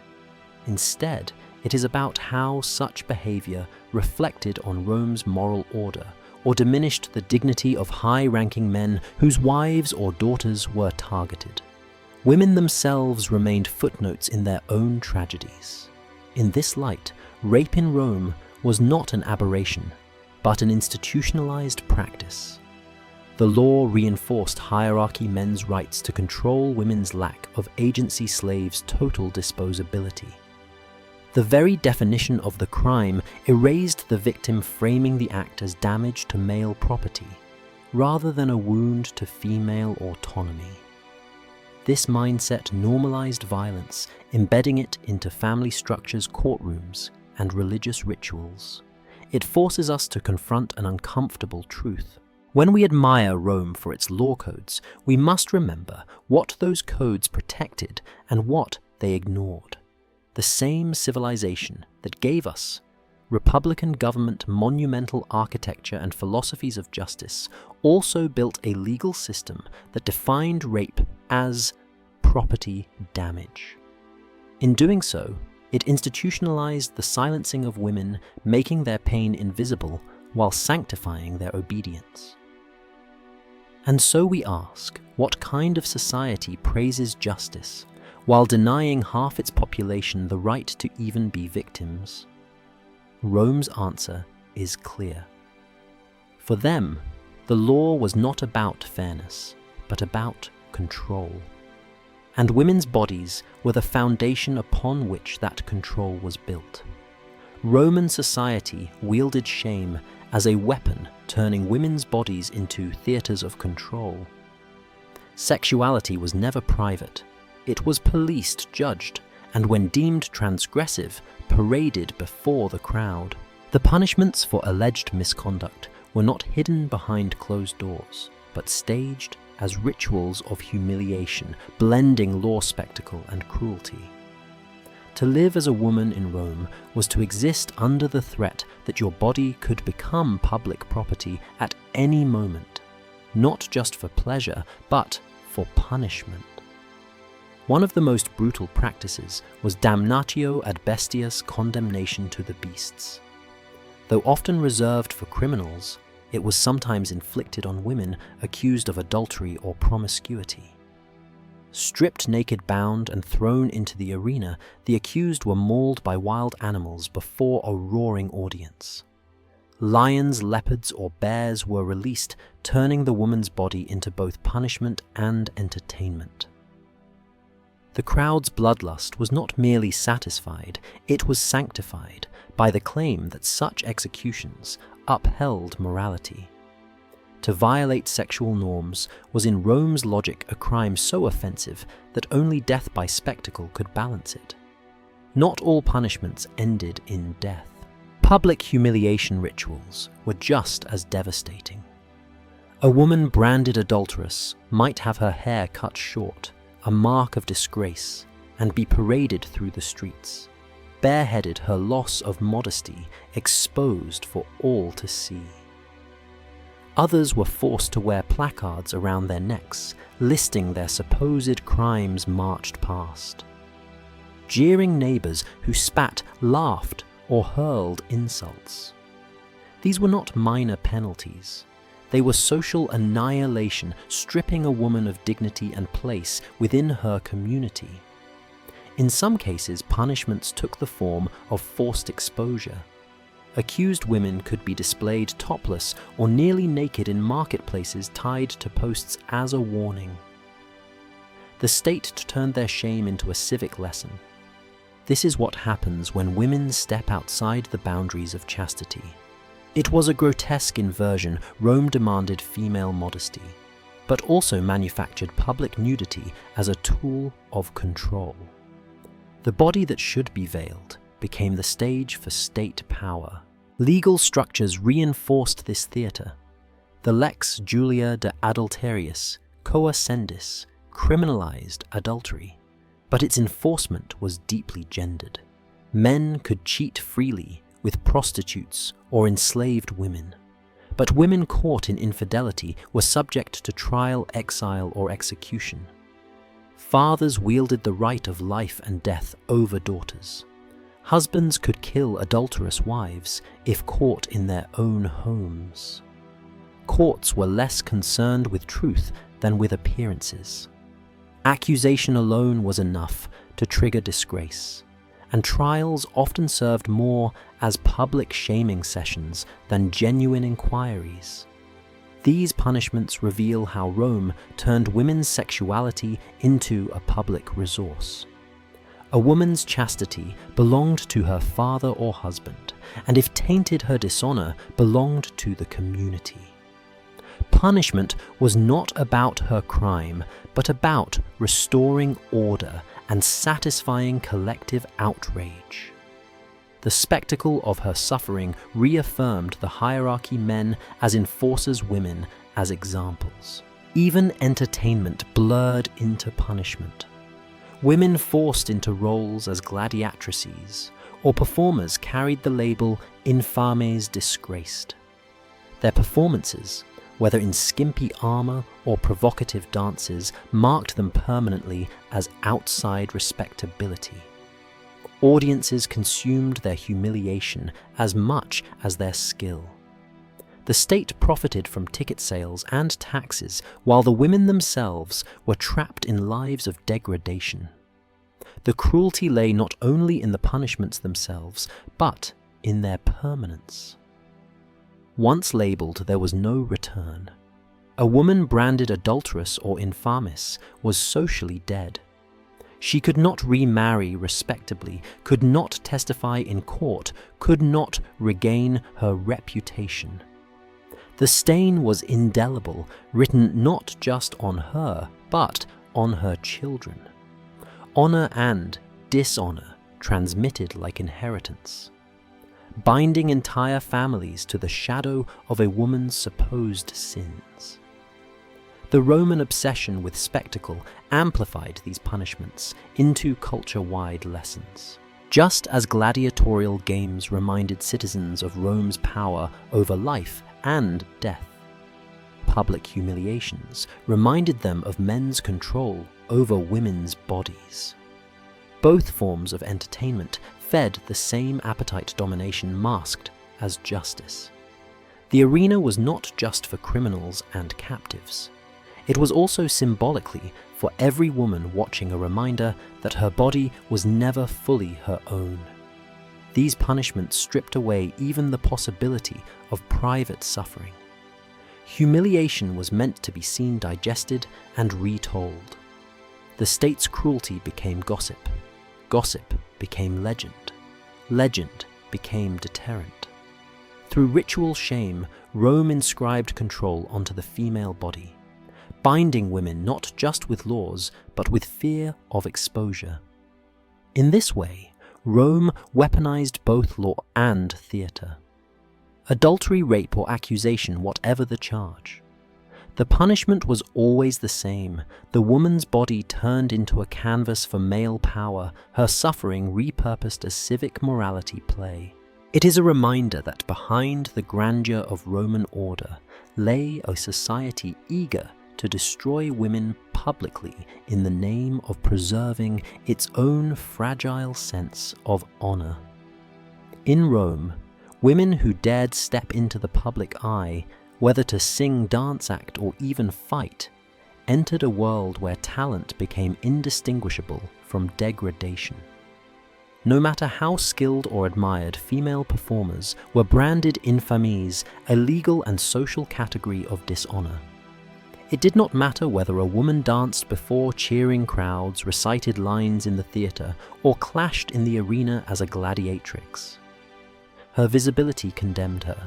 Instead, it is about how such behavior reflected on Rome's moral order or diminished the dignity of high-ranking men whose wives or daughters were targeted. Women themselves remained footnotes in their own tragedies. In this light, rape in Rome was not an aberration, but an institutionalized practice. The law reinforced hierarchy men's rights to control women's lack of agency slaves' total disposability. The very definition of the crime erased the victim framing the act as damage to male property, rather than a wound to female autonomy. This mindset normalized violence, embedding it into family structures, courtrooms, and religious rituals. It forces us to confront an uncomfortable truth. When we admire Rome for its law codes, we must remember what those codes protected and what they ignored. The same civilization that gave us republican government, monumental architecture, and philosophies of justice also built a legal system that defined rape as property damage. In doing so, it institutionalized the silencing of women, making their pain invisible while sanctifying their obedience. And so we ask, what kind of society praises justice while denying half its population the right to even be victims? Rome's answer is clear. For them, the law was not about fairness, but about control. And women's bodies were the foundation upon which that control was built. Roman society wielded shame as a weapon, turning women's bodies into theaters of control. Sexuality was never private. It was policed, judged, and when deemed transgressive, paraded before the crowd. The punishments for alleged misconduct were not hidden behind closed doors, but staged as rituals of humiliation, blending law spectacle and cruelty. To live as a woman in Rome was to exist under the threat that your body could become public property at any moment, not just for pleasure, but for punishment. One of the most brutal practices was damnatio ad bestias, condemnation to the beasts. Though often reserved for criminals, it was sometimes inflicted on women accused of adultery or promiscuity. Stripped naked, bound, and thrown into the arena, the accused were mauled by wild animals before a roaring audience. Lions, leopards, or bears were released, turning the woman's body into both punishment and entertainment. The crowd's bloodlust was not merely satisfied, it was sanctified by the claim that such executions upheld morality. To violate sexual norms was in Rome's logic a crime so offensive that only death by spectacle could balance it. Not all punishments ended in death. Public humiliation rituals were just as devastating. A woman branded adulteress might have her hair cut short, a mark of disgrace, and be paraded through the streets, bareheaded, her loss of modesty exposed for all to see. Others were forced to wear placards around their necks, listing their supposed crimes marched past. Jeering neighbors who spat, laughed, or hurled insults. These were not minor penalties. They were social annihilation, stripping a woman of dignity and place within her community. In some cases, punishments took the form of forced exposure. Accused women could be displayed topless or nearly naked in marketplaces, tied to posts as a warning. The state turned their shame into a civic lesson. This is what happens when women step outside the boundaries of chastity. It was a grotesque inversion. Rome demanded female modesty, but also manufactured public nudity as a tool of control. The body that should be veiled became the stage for state power. Legal structures reinforced this theatre. The Lex Julia de Adulterius, Coascendis, criminalized adultery. but its enforcement was deeply gendered. Men could cheat freely with prostitutes or enslaved women, but women caught in infidelity were subject to trial, exile, or execution. Fathers wielded the right of life and death over daughters. Husbands could kill adulterous wives if caught in their own homes. Courts were less concerned with truth than with appearances. Accusation alone was enough to trigger disgrace, and trials often served more as public shaming sessions than genuine inquiries. These punishments reveal how Rome turned women's sexuality into a public resource. A woman's chastity belonged to her father or husband, and if tainted, her dishonor belonged to the community. Punishment was not about her crime, but about restoring order and satisfying collective outrage. The spectacle of her suffering reaffirmed the hierarchy, men as enforcers, women as examples. Even entertainment blurred into punishment. Women forced into roles as gladiatrices, or performers carried the label infames disgraced. Their performances, whether in skimpy armor or provocative dances, marked them permanently as outside respectability. Audiences consumed their humiliation as much as their skill. The state profited from ticket sales and taxes, while the women themselves were trapped in lives of degradation. The cruelty lay not only in the punishments themselves, but in their permanence. Once labeled, there was no return. A woman branded adulterous or infamis was socially dead. She could not remarry respectably, could not testify in court, could not regain her reputation. The stain was indelible, written not just on her, but on her children. Honor and dishonor transmitted like inheritance, binding entire families to the shadow of a woman's supposed sins. The Roman obsession with spectacle amplified these punishments into culture-wide lessons. Just as gladiatorial games reminded citizens of Rome's power over life and death, public humiliations reminded them of men's control over women's bodies. Both forms of entertainment fed the same appetite domination masked as justice. The arena was not just for criminals and captives. It was also symbolically for every woman watching, a reminder that her body was never fully her own. These punishments stripped away even the possibility of private suffering. Humiliation was meant to be seen, digested, and retold. The state's cruelty became gossip. Gossip became legend. Legend became deterrent. Through ritual shame, Rome inscribed control onto the female body, binding women not just with laws, but with fear of exposure. In this way, Rome weaponized both law and theater. Adultery, rape, or accusation, whatever the charge. The punishment was always the same: the woman's body turned into a canvas for male power, her suffering repurposed as civic morality play. It is a reminder that behind the grandeur of Roman order lay a society eager to destroy women publicly in the name of preserving its own fragile sense of honor. In Rome, women who dared step into the public eye, whether to sing, dance, act, or even fight, entered a world where talent became indistinguishable from degradation. No matter how skilled or admired, female performers were branded infames, a legal and social category of dishonor. It did not matter whether a woman danced before cheering crowds, recited lines in the theater, or clashed in the arena as a gladiatrix. Her visibility condemned her.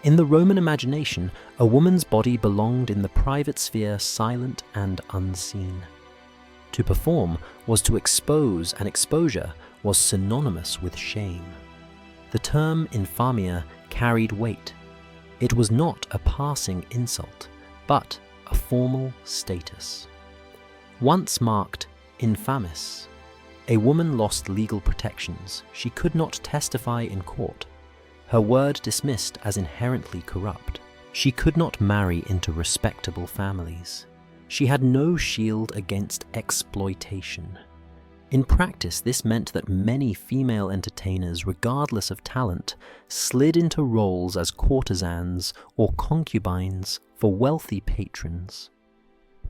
In the Roman imagination, a woman's body belonged in the private sphere, silent and unseen. To perform was to expose, and exposure was synonymous with shame. The term infamia carried weight. It was not a passing insult, but a formal status. Once marked infamis. A woman lost legal protections. She could not testify in court. Her word dismissed as inherently corrupt. She could not marry into respectable families. She had no shield against exploitation. In practice, this meant that many female entertainers, regardless of talent, slid into roles as courtesans or concubines for wealthy patrons.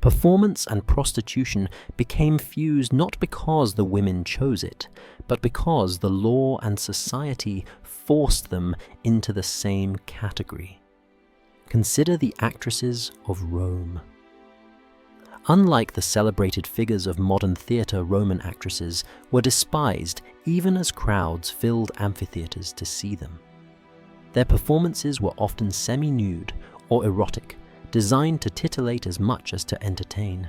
Performance and prostitution became fused not because the women chose it, but because the law and society forced them into the same category. Consider the actresses of Rome. Unlike the celebrated figures of modern theatre, Roman actresses were despised even as crowds filled amphitheatres to see them. Their performances were often semi-nude or erotic, designed to titillate as much as to entertain.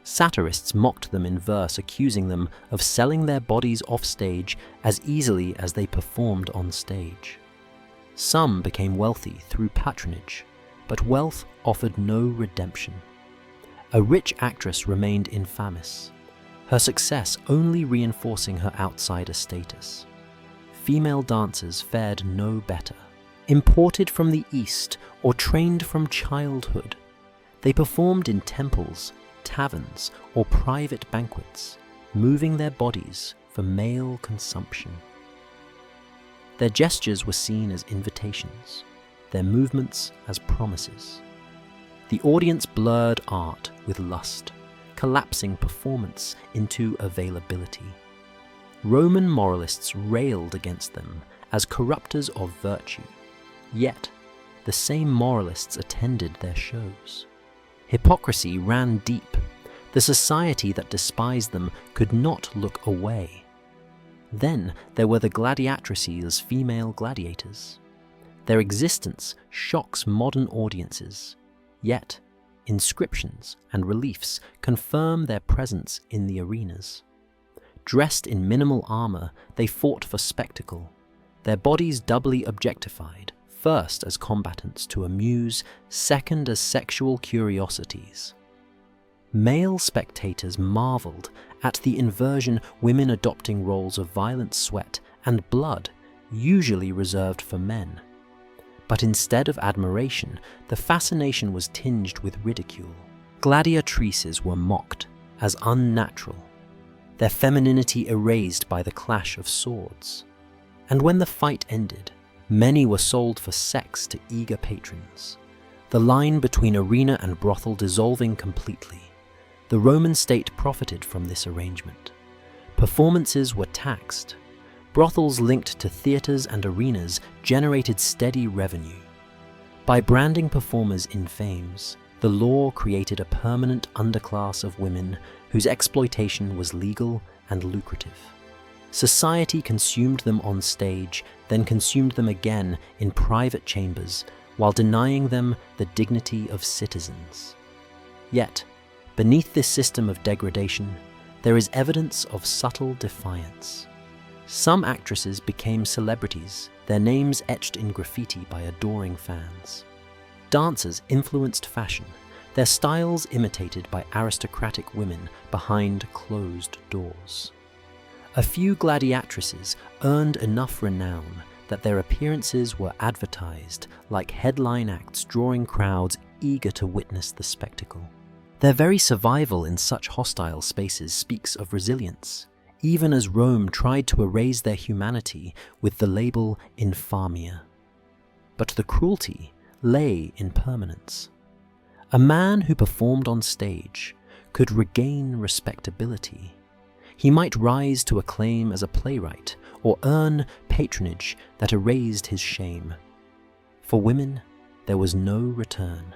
Satirists mocked them in verse, accusing them of selling their bodies off stage as easily as they performed on stage. Some became wealthy through patronage, but wealth offered no redemption. A rich actress remained infamis, her success only reinforcing her outsider status. Female dancers fared no better. Imported from the East or trained from childhood, they performed in temples, taverns, or private banquets, moving their bodies for male consumption. Their gestures were seen as invitations, their movements as promises. The audience blurred art with lust, collapsing performance into availability. Roman moralists railed against them as corrupters of virtue, yet the same moralists attended their shows. Hypocrisy ran deep. The society that despised them could not look away. Then there were the gladiatrices as female gladiators. Their existence shocks modern audiences. Yet, inscriptions and reliefs confirm their presence in the arenas. Dressed in minimal armor, they fought for spectacle, their bodies doubly objectified, first as combatants to amuse, second as sexual curiosities. Male spectators marveled at the inversion, women adopting roles of violent sweat and blood, usually reserved for men. But instead of admiration, the fascination was tinged with ridicule. Gladiatrices were mocked as unnatural, their femininity erased by the clash of swords. And when the fight ended, many were sold for sex to eager patrons, the line between arena and brothel dissolving completely. The Roman state profited from this arrangement. Performances were taxed. Brothels linked to theatres and arenas generated steady revenue. By branding performers in fames, the law created a permanent underclass of women whose exploitation was legal and lucrative. Society consumed them on stage, then consumed them again in private chambers, while denying them the dignity of citizens. Yet, beneath this system of degradation, there is evidence of subtle defiance. Some actresses became celebrities, their names etched in graffiti by adoring fans. Dancers influenced fashion, their styles imitated by aristocratic women behind closed doors. A few gladiatrices earned enough renown that their appearances were advertised like headline acts, drawing crowds eager to witness the spectacle. Their very survival in such hostile spaces speaks of resilience, even as Rome tried to erase their humanity with the label infamia. But the cruelty lay in permanence. A man who performed on stage could regain respectability. He might rise to acclaim as a playwright or earn patronage that erased his shame. For women, there was no return.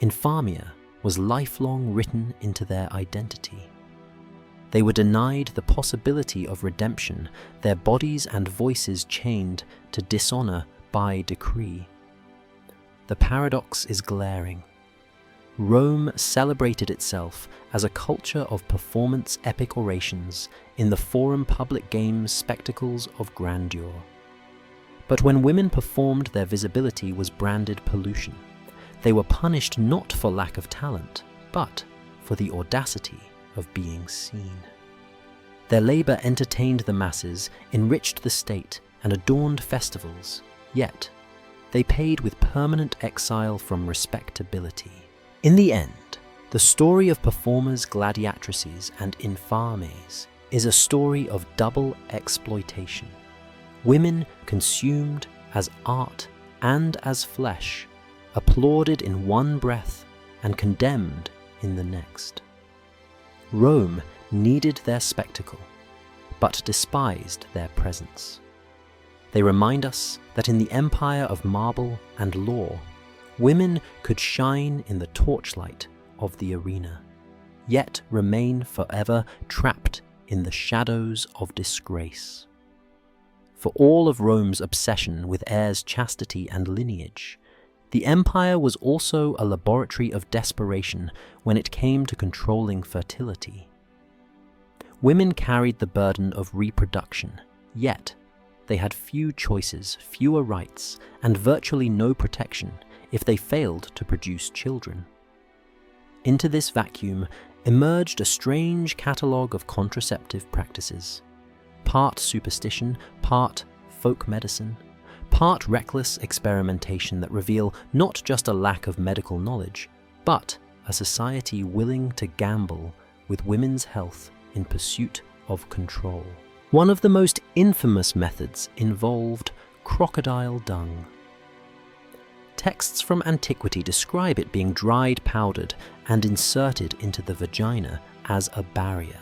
Infamia was lifelong written into their identity. They were denied the possibility of redemption, their bodies and voices chained to dishonor by decree. The paradox is glaring. Rome celebrated itself as a culture of performance epic orations in the forum public games spectacles of grandeur. But when women performed, their visibility was branded pollution. They were punished not for lack of talent, but for the audacity of being seen. Their labor entertained the masses, enriched the state, and adorned festivals, yet they paid with permanent exile from respectability. In the end, the story of performers, gladiatrices, and infames is a story of double exploitation. Women consumed as art and as flesh, applauded in one breath and condemned in the next. Rome needed their spectacle, but despised their presence. They remind us that in the empire of marble and law, women could shine in the torchlight of the arena, yet remain forever trapped in the shadows of disgrace. For all of Rome's obsession with heirs' chastity and lineage, the empire was also a laboratory of desperation when it came to controlling fertility. Women carried the burden of reproduction, yet they had few choices, fewer rights, and virtually no protection if they failed to produce children. Into this vacuum emerged a strange catalogue of contraceptive practices, part superstition, part folk medicine, part reckless experimentation that reveal not just a lack of medical knowledge, but a society willing to gamble with women's health in pursuit of control. One of the most infamous methods involved crocodile dung. Texts from antiquity describe it being dried, powdered, and inserted into the vagina as a barrier.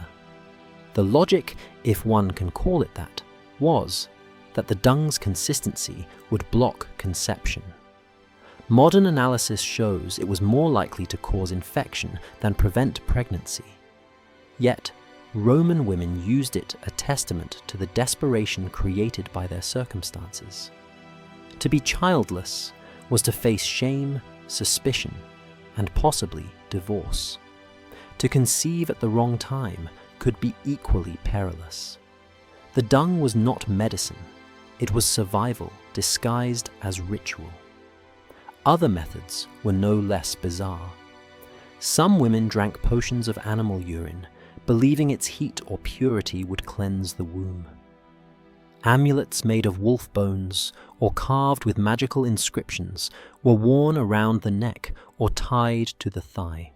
The logic, if one can call it that, was that the dung's consistency would block conception. Modern analysis shows it was more likely to cause infection than prevent pregnancy. Yet, Roman women used it a testament to the desperation created by their circumstances. To be childless was to face shame, suspicion, and possibly divorce. To conceive at the wrong time could be equally perilous. The dung was not medicine, it was survival disguised as ritual. Other methods were no less bizarre. Some women drank potions of animal urine, believing its heat or purity would cleanse the womb. Amulets made of wolf bones or carved with magical inscriptions were worn around the neck or tied to the thigh.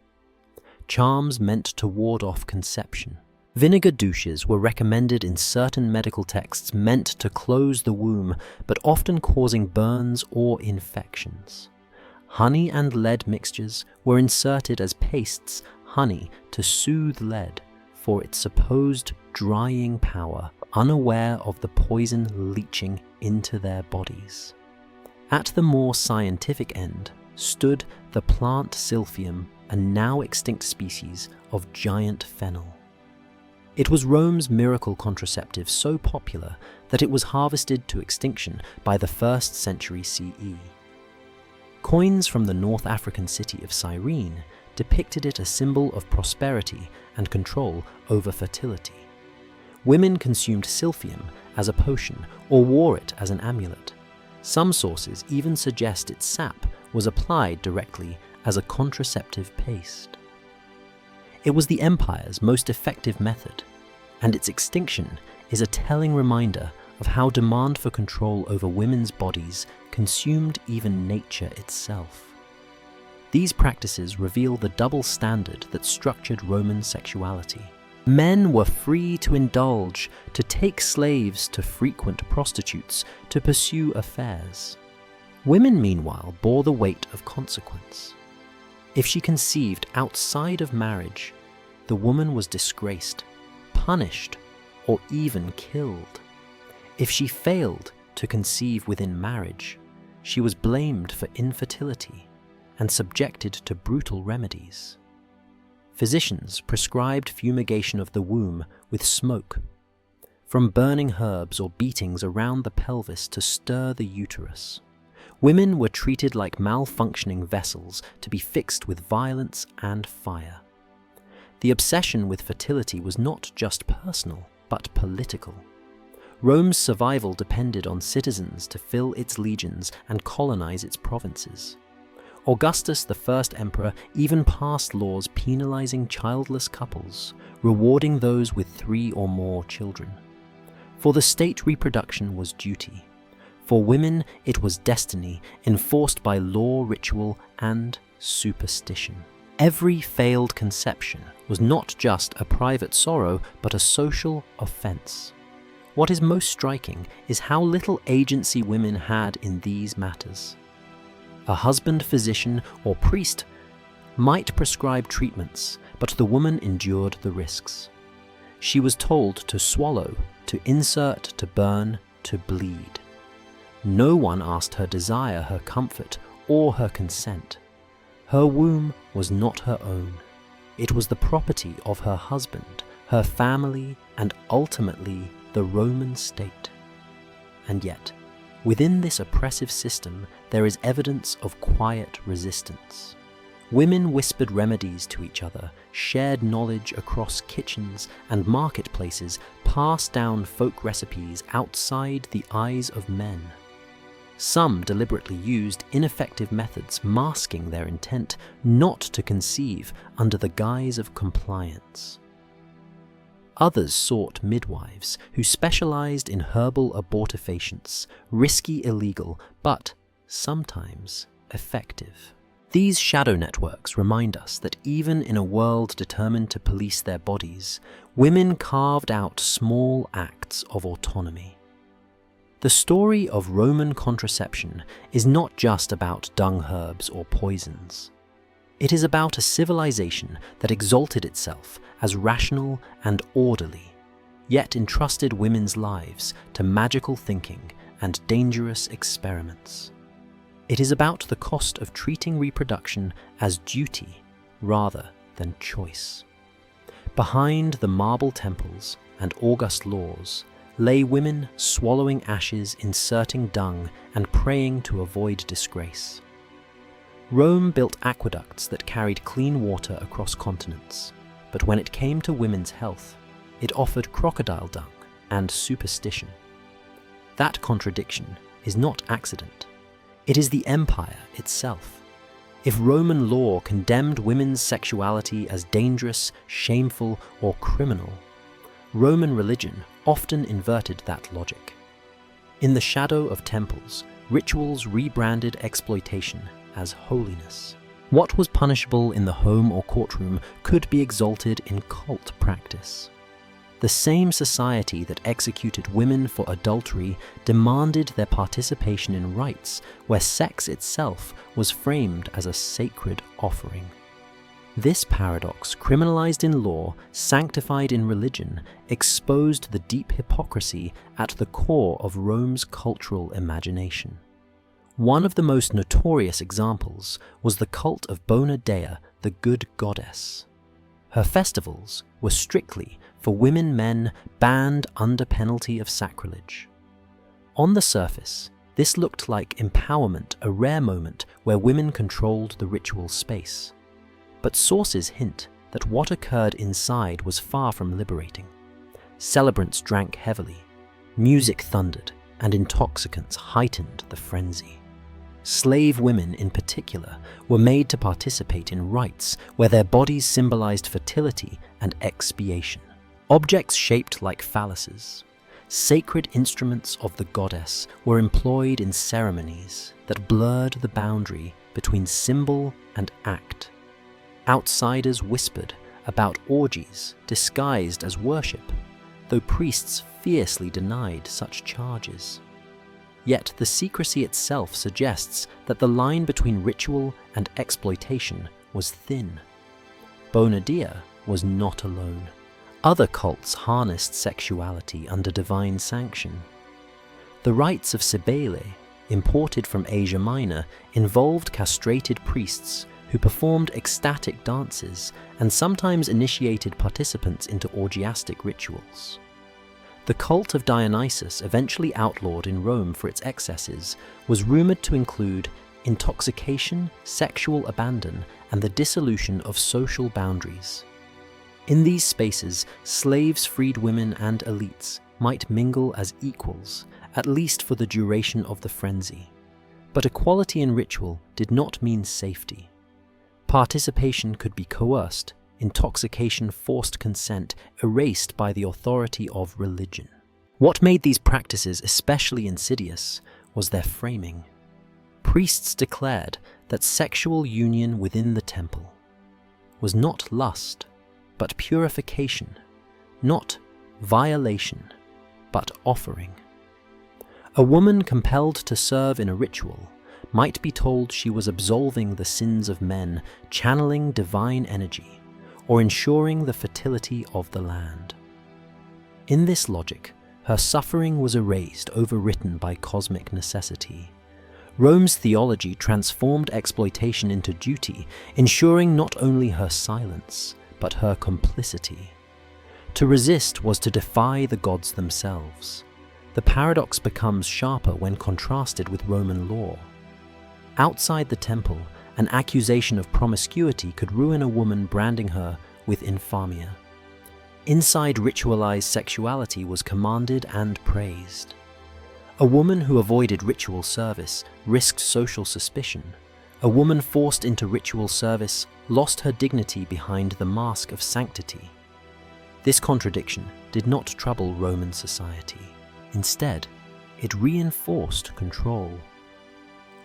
Charms meant to ward off conception. Vinegar douches were recommended in certain medical texts meant to close the womb, but often causing burns or infections. Honey and lead mixtures were inserted as pastes, honey to soothe lead for its supposed drying power, unaware of the poison leaching into their bodies. At the more scientific end stood the plant silphium, a now extinct species of giant fennel. It was Rome's miracle contraceptive so popular that it was harvested to extinction by the 1st century CE. Coins from the North African city of Cyrene depicted it a symbol of prosperity and control over fertility. Women consumed silphium as a potion or wore it as an amulet. Some sources even suggest its sap was applied directly as a contraceptive paste. It was the empire's most effective method, and its extinction is a telling reminder of how demand for control over women's bodies consumed even nature itself. These practices reveal the double standard that structured Roman sexuality. Men were free to indulge, to take slaves, to frequent prostitutes, to pursue affairs. Women, meanwhile, bore the weight of consequence. If she conceived outside of marriage, the woman was disgraced, punished, or even killed. If she failed to conceive within marriage, she was blamed for infertility and subjected to brutal remedies. Physicians prescribed fumigation of the womb with smoke, from burning herbs or beatings around the pelvis to stir the uterus. Women were treated like malfunctioning vessels to be fixed with violence and fire. The obsession with fertility was not just personal, but political. Rome's survival depended on citizens to fill its legions and colonize its provinces. Augustus, the first emperor, even passed laws penalizing childless couples, rewarding those with 3 or more children. For the state, reproduction was duty. For women, it was destiny, enforced by law, ritual, and superstition. Every failed conception was not just a private sorrow, but a social offense. What is most striking is how little agency women had in these matters. A husband, physician, or priest might prescribe treatments, but the woman endured the risks. She was told to swallow, to insert, to burn, to bleed. No one asked her desire, her comfort, or her consent. Her womb was not her own. It was the property of her husband, her family, and ultimately the Roman state. And yet, within this oppressive system, there is evidence of quiet resistance. Women whispered remedies to each other, shared knowledge across kitchens and marketplaces, passed down folk recipes outside the eyes of men. Some deliberately used ineffective methods, masking their intent not to conceive under the guise of compliance. Others sought midwives who specialized in herbal abortifacients, risky, illegal, but sometimes effective. These shadow networks remind us that even in a world determined to police their bodies, women carved out small acts of autonomy. The story of Roman contraception is not just about dung herbs or poisons. It is about a civilization that exalted itself as rational and orderly, yet entrusted women's lives to magical thinking and dangerous experiments. It is about the cost of treating reproduction as duty rather than choice. Behind the marble temples and august laws lay women swallowing ashes, inserting dung, and praying to avoid disgrace. Rome built aqueducts that carried clean water across continents, but when it came to women's health, it offered crocodile dung and superstition. That contradiction is not accident. It is the empire itself. If Roman law condemned women's sexuality as dangerous, shameful, or criminal, Roman religion often inverted that logic. In the shadow of temples, rituals rebranded exploitation as holiness. What was punishable in the home or courtroom could be exalted in cult practice. The same society that executed women for adultery demanded their participation in rites where sex itself was framed as a sacred offering. This paradox, criminalized in law, sanctified in religion, exposed the deep hypocrisy at the core of Rome's cultural imagination. One of the most notorious examples was the cult of Bona Dea, the good goddess. Her festivals were strictly for men banned under penalty of sacrilege. On the surface, this looked like empowerment, a rare moment where women controlled the ritual space. But sources hint that what occurred inside was far from liberating. Celebrants drank heavily, music thundered, and intoxicants heightened the frenzy. Slave women in particular were made to participate in rites where their bodies symbolized fertility and expiation. Objects shaped like phalluses, sacred instruments of the goddess, were employed in ceremonies that blurred the boundary between symbol and act. Outsiders whispered about orgies disguised as worship, though priests fiercely denied such charges. Yet the secrecy itself suggests that the line between ritual and exploitation was thin. Bona Dea was not alone. Other cults harnessed sexuality under divine sanction. The rites of Cybele, imported from Asia Minor, involved castrated priests who performed ecstatic dances and sometimes initiated participants into orgiastic rituals. The cult of Dionysus, eventually outlawed in Rome for its excesses, was rumored to include intoxication, sexual abandon, and the dissolution of social boundaries. In these spaces, slaves, freed women, and elites might mingle as equals, at least for the duration of the frenzy. But equality in ritual did not mean safety. Participation could be coerced, intoxication, forced consent, erased by the authority of religion. What made these practices especially insidious was their framing. Priests declared that sexual union within the temple was not lust, but purification, not violation, but offering. A woman compelled to serve in a ritual might be told she was absolving the sins of men, channeling divine energy, or ensuring the fertility of the land. In this logic, her suffering was erased, overwritten by cosmic necessity. Rome's theology transformed exploitation into duty, ensuring not only her silence, but her complicity. To resist was to defy the gods themselves. The paradox becomes sharper when contrasted with Roman law. Outside the temple, an accusation of promiscuity could ruin a woman, branding her with infamia. Inside, ritualized sexuality was commanded and praised. A woman who avoided ritual service risked social suspicion. A woman forced into ritual service lost her dignity behind the mask of sanctity. This contradiction did not trouble Roman society. Instead, it reinforced control.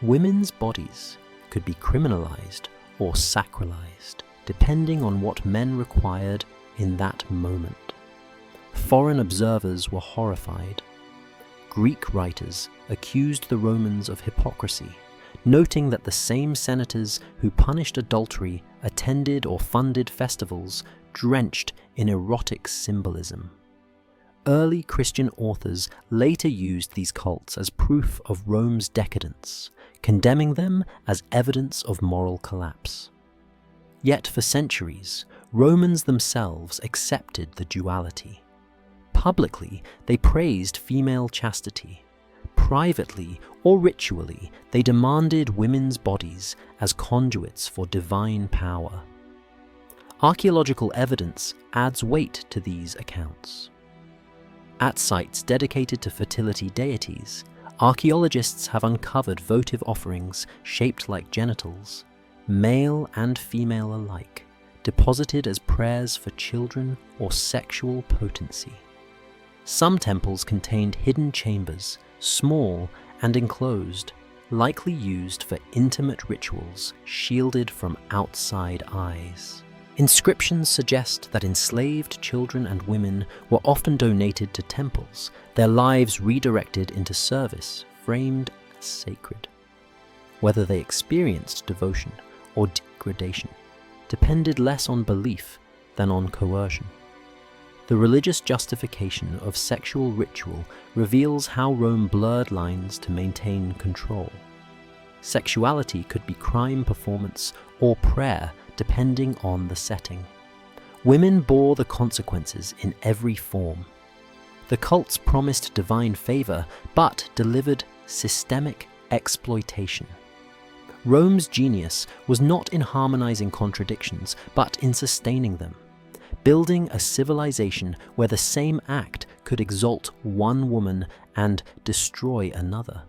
Women's bodies could be criminalized or sacralized, depending on what men required in that moment. Foreign observers were horrified. Greek writers accused the Romans of hypocrisy, noting that the same senators who punished adultery attended or funded festivals drenched in erotic symbolism. Early Christian authors later used these cults as proof of Rome's decadence, condemning them as evidence of moral collapse. Yet for centuries, Romans themselves accepted the duality. Publicly, they praised female chastity. Privately or ritually, they demanded women's bodies as conduits for divine power. Archaeological evidence adds weight to these accounts. At sites dedicated to fertility deities, archaeologists have uncovered votive offerings shaped like genitals, male and female alike, deposited as prayers for children or sexual potency. Some temples contained hidden chambers, small and enclosed, likely used for intimate rituals shielded from outside eyes. Inscriptions suggest that enslaved children and women were often donated to temples, their lives redirected into service, framed as sacred. Whether they experienced devotion or degradation depended less on belief than on coercion. The religious justification of sexual ritual reveals how Rome blurred lines to maintain control. Sexuality could be crime performance or prayer, depending on the setting. Women bore the consequences in every form. The cults promised divine favor, but delivered systemic exploitation. Rome's genius was not in harmonizing contradictions, but in sustaining them, building a civilization where the same act could exalt one woman and destroy another.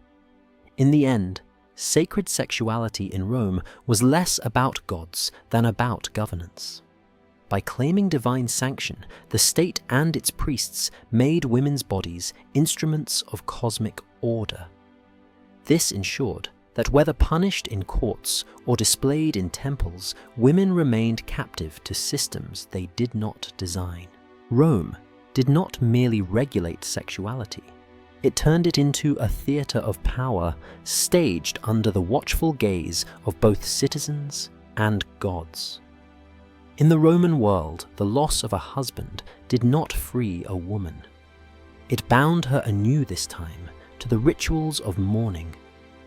In the end, sacred sexuality in Rome was less about gods than about governance. By claiming divine sanction, the state and its priests made women's bodies instruments of cosmic order. This ensured that whether punished in courts or displayed in temples, women remained captive to systems they did not design. Rome did not merely regulate sexuality. It turned it into a theater of power, staged under the watchful gaze of both citizens and gods. In the Roman world, the loss of a husband did not free a woman. It bound her anew this time to the rituals of mourning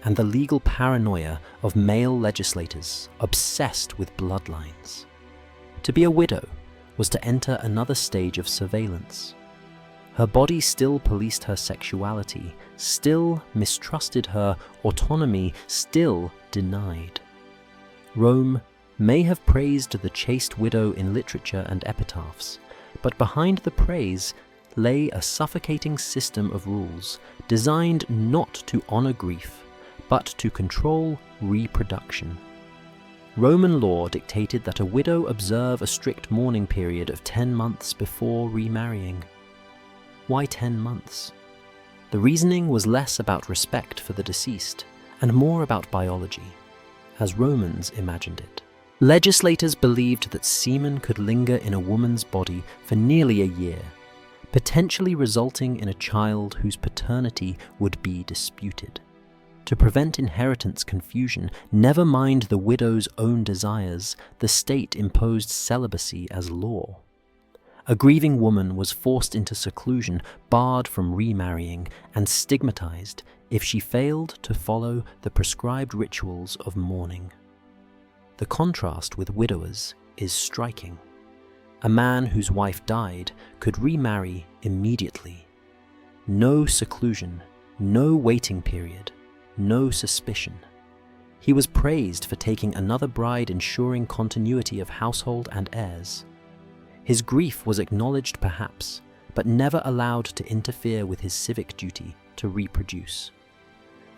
and the legal paranoia of male legislators obsessed with bloodlines. To be a widow was to enter another stage of surveillance. Her body still policed her sexuality, still mistrusted her autonomy, still denied. Rome may have praised the chaste widow in literature and epitaphs, but behind the praise lay a suffocating system of rules designed not to honor grief, but to control reproduction. Roman law dictated that a widow observe a strict mourning period of 10 months before remarrying. Why 10 months? The reasoning was less about respect for the deceased and more about biology, as Romans imagined it. Legislators believed that semen could linger in a woman's body for nearly a year, potentially resulting in a child whose paternity would be disputed. To prevent inheritance confusion, never mind the widow's own desires, the state imposed celibacy as law. A grieving woman was forced into seclusion, barred from remarrying, and stigmatized if she failed to follow the prescribed rituals of mourning. The contrast with widowers is striking. A man whose wife died could remarry immediately. No seclusion, no waiting period, no suspicion. He was praised for taking another bride, ensuring continuity of household and heirs. His grief was acknowledged perhaps, but never allowed to interfere with his civic duty to reproduce.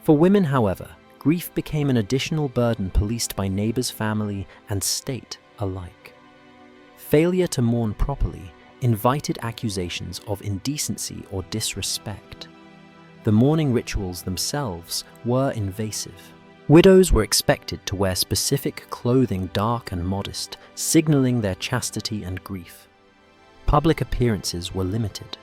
For women, however, grief became an additional burden policed by neighbors, family, and state alike. Failure to mourn properly invited accusations of indecency or disrespect. The mourning rituals themselves were invasive. Widows were expected to wear specific clothing, dark and modest, signaling their chastity and grief. Public appearances were limited.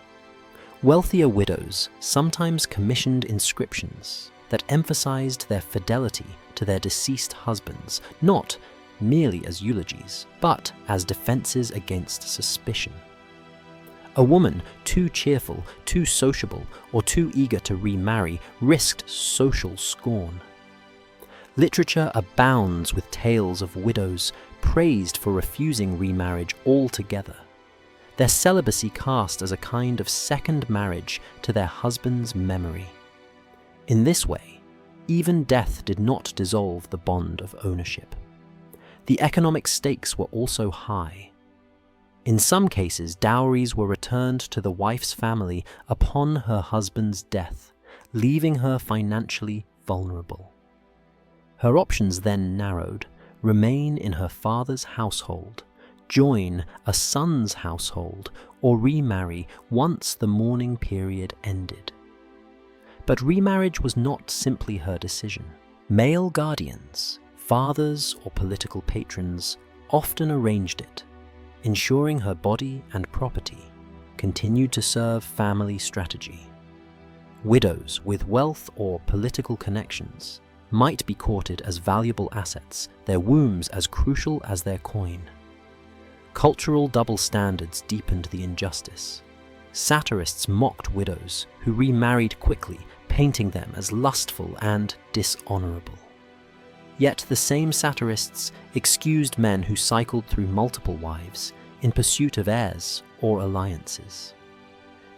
Wealthier widows sometimes commissioned inscriptions that emphasized their fidelity to their deceased husbands, not merely as eulogies, but as defenses against suspicion. A woman too cheerful, too sociable, or too eager to remarry risked social scorn. Literature abounds with tales of widows praised for refusing remarriage altogether, their celibacy cast as a kind of second marriage to their husband's memory. In this way, even death did not dissolve the bond of ownership. The economic stakes were also high. In some cases, dowries were returned to the wife's family upon her husband's death, leaving her financially vulnerable. Her options then narrowed: remain in her father's household, join a son's household, or remarry once the mourning period ended. But remarriage was not simply her decision. Male guardians, fathers or political patrons, often arranged it, ensuring her body and property continued to serve family strategy. Widows with wealth or political connections might be courted as valuable assets, their wombs as crucial as their coin. Cultural double standards deepened the injustice. Satirists mocked widows who remarried quickly, painting them as lustful and dishonorable. Yet the same satirists excused men who cycled through multiple wives in pursuit of heirs or alliances.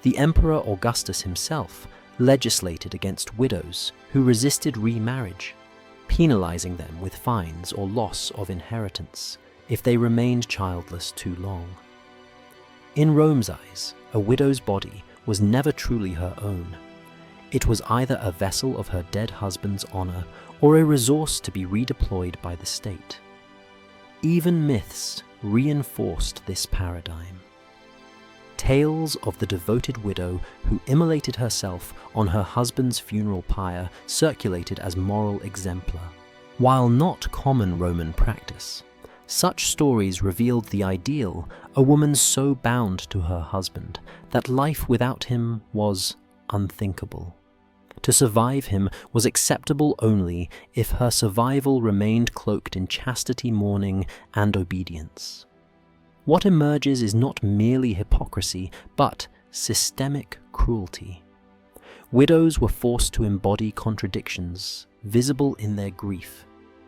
The Emperor Augustus himself legislated against widows who resisted remarriage, penalizing them with fines or loss of inheritance if they remained childless too long. In Rome's eyes, a widow's body was never truly her own. It was either a vessel of her dead husband's honor or a resource to be redeployed by the state. Even myths reinforced this paradigm. Tales of the devoted widow who immolated herself on her husband's funeral pyre circulated as moral exemplar. While not common Roman practice, such stories revealed the ideal: a woman so bound to her husband that life without him was unthinkable. To survive him was acceptable only if her survival remained cloaked in chastity, mourning, and obedience. What emerges is not merely hypocrisy, but systemic cruelty. Widows were forced to embody contradictions, visible in their grief,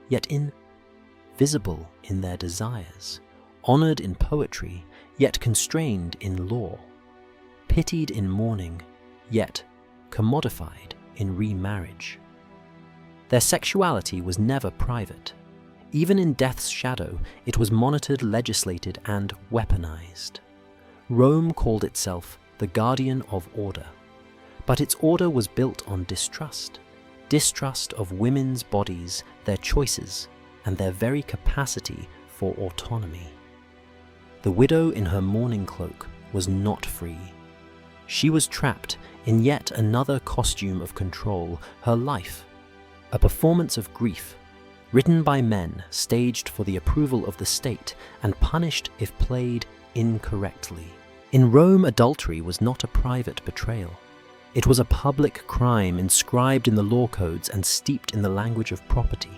yet invisible in their desires, honored in poetry, yet constrained in law, pitied in mourning, yet commodified in remarriage. Their sexuality was never private. Even in death's shadow, it was monitored, legislated, and weaponized. Rome called itself the guardian of order, but its order was built on distrust. distrust of women's bodies, their choices, and their very capacity for autonomy. The widow in her mourning cloak was not free. She was trapped in yet another costume of control, her life, a performance of grief, written by men, staged for the approval of the state, and punished if played incorrectly. In Rome, adultery was not a private betrayal. It was a public crime inscribed in the law codes and steeped in the language of property.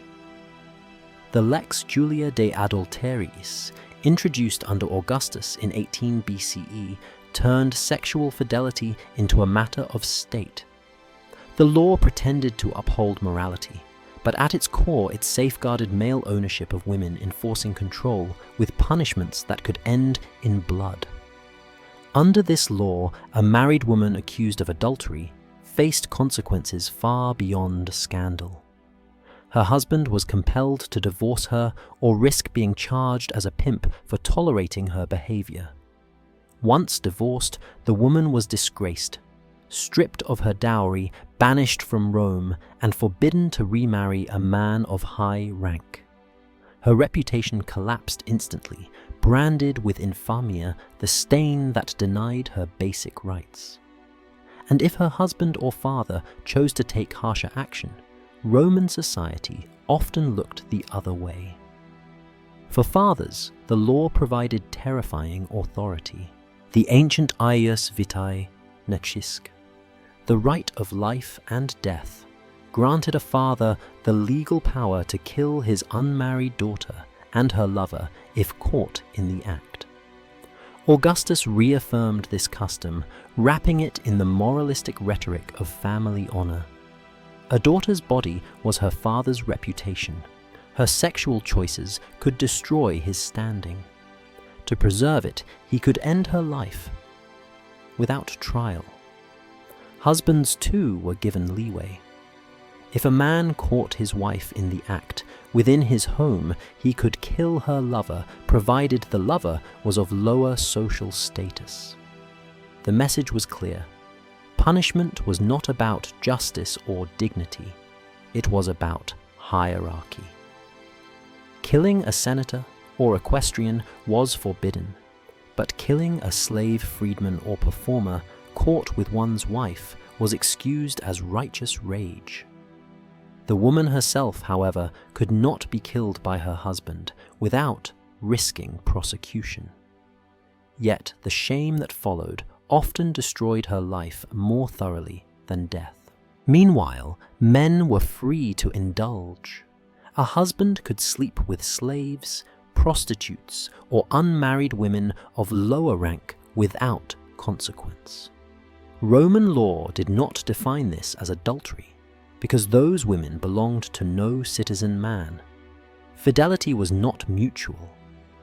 The Lex Julia de Adulteriis, introduced under Augustus in 18 BCE, turned sexual fidelity into a matter of state. The law pretended to uphold morality, but at its core it safeguarded male ownership of women, enforcing control with punishments that could end in blood. Under this law, a married woman accused of adultery faced consequences far beyond scandal. Her husband was compelled to divorce her or risk being charged as a pimp for tolerating her behavior. Once divorced, the woman was disgraced, stripped of her dowry, banished from Rome, and forbidden to remarry a man of high rank. Her reputation collapsed instantly, branded with infamia, the stain that denied her basic rights. And if her husband or father chose to take harsher action, Roman society often looked the other way. For fathers, the law provided terrifying authority. The ancient ius vitae necisque, the right of life and death, granted a father the legal power to kill his unmarried daughter and her lover if caught in the act. Augustus reaffirmed this custom, wrapping it in the moralistic rhetoric of family honor. A daughter's body was her father's reputation. Her sexual choices could destroy his standing. To preserve it, he could end her life without trial. Husbands too were given leeway. If a man caught his wife in the act within his home, he could kill her lover, provided the lover was of lower social status. The message was clear. Punishment was not about justice or dignity. It was about hierarchy. Killing a senator or equestrian was forbidden, but killing a slave freedman or performer caught with one's wife was excused as righteous rage. The woman herself, however, could not be killed by her husband without risking prosecution. Yet the shame that followed often destroyed her life more thoroughly than death. Meanwhile, men were free to indulge. A husband could sleep with slaves, prostitutes, or unmarried women of lower rank without consequence. Roman law did not define this as adultery, because those women belonged to no citizen man. Fidelity was not mutual.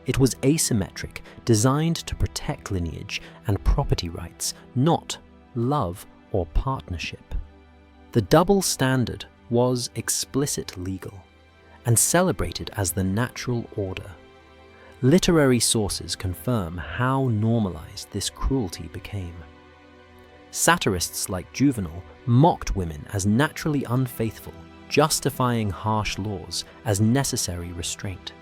It was asymmetric, designed to protect lineage and property rights, not love or partnership. The double standard was explicit legal and celebrated as the natural order. Literary sources confirm how normalized this cruelty became. Satirists like Juvenal mocked women as naturally unfaithful, justifying harsh laws as necessary restraint.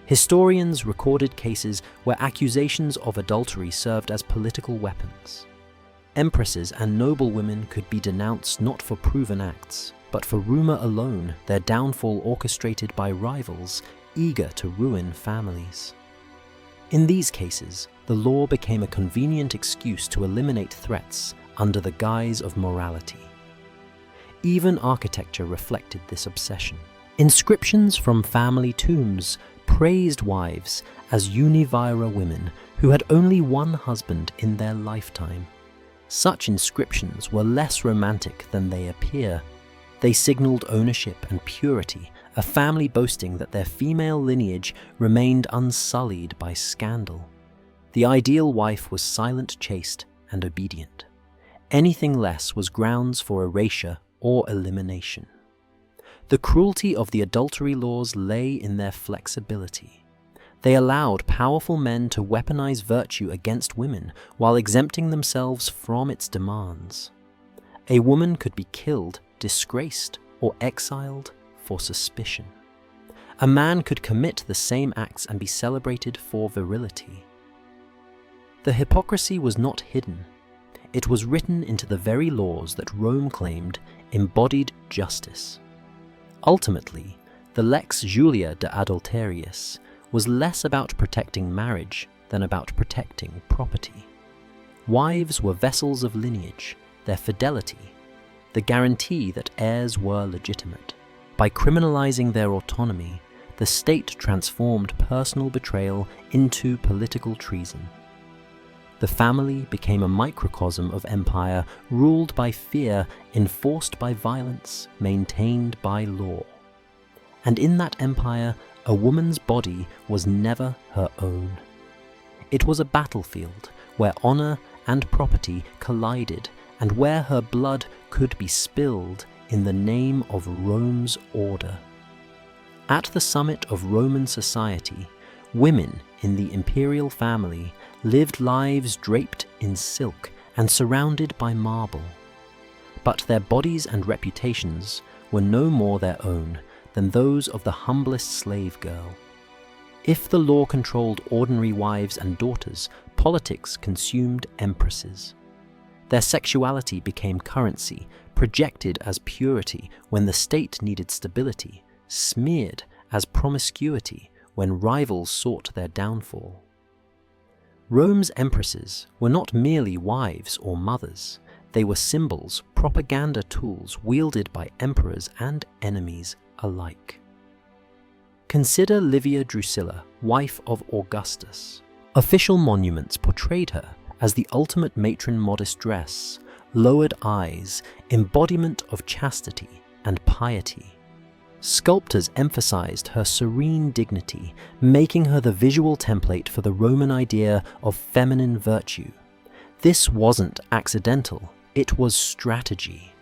Historians recorded cases where accusations of adultery served as political weapons. Empresses and noblewomen could be denounced not for proven acts, but for rumor alone, their downfall orchestrated by rivals eager to ruin families. In these cases, the law became a convenient excuse to eliminate threats under the guise of morality. Even architecture reflected this obsession. Inscriptions from family tombs praised wives as univira women who had only one husband in their lifetime. Such inscriptions were less romantic than they appear. They signaled ownership and purity, a family boasting that their female lineage remained unsullied by scandal. The ideal wife was silent, chaste, and obedient. Anything less was grounds for erasure or elimination. The cruelty of the adultery laws lay in their flexibility. They allowed powerful men to weaponize virtue against women while exempting themselves from its demands. A woman could be killed, disgraced, or exiled for suspicion. A man could commit the same acts and be celebrated for virility. The hypocrisy was not hidden. It was written into the very laws that Rome claimed embodied justice. Ultimately, the Lex Julia de Adulterius was less about protecting marriage than about protecting property. Wives were vessels of lineage, their fidelity, the guarantee that heirs were legitimate. By criminalizing their autonomy, the state transformed personal betrayal into political treason. The family became a microcosm of empire ruled by fear, enforced by violence, maintained by law. And in that empire, a woman's body was never her own. It was a battlefield where honor and property collided and where her blood could be spilled in the name of Rome's order. At the summit of Roman society, women in the imperial family lived lives draped in silk and surrounded by marble. But their bodies and reputations were no more their own than those of the humblest slave girl. If the law controlled ordinary wives and daughters, politics consumed empresses. Their sexuality became currency, projected as purity when the state needed stability, smeared as promiscuity when rivals sought their downfall. Rome's empresses were not merely wives or mothers. They were symbols, propaganda tools wielded by emperors and enemies alike. Consider Livia Drusilla, wife of Augustus. Official monuments portrayed her as the ultimate matron modest-dress, lowered eyes, embodiment of chastity and piety. Sculptors emphasized her serene dignity, making her the visual template for the Roman idea of feminine virtue. This wasn't accidental, it was strategy.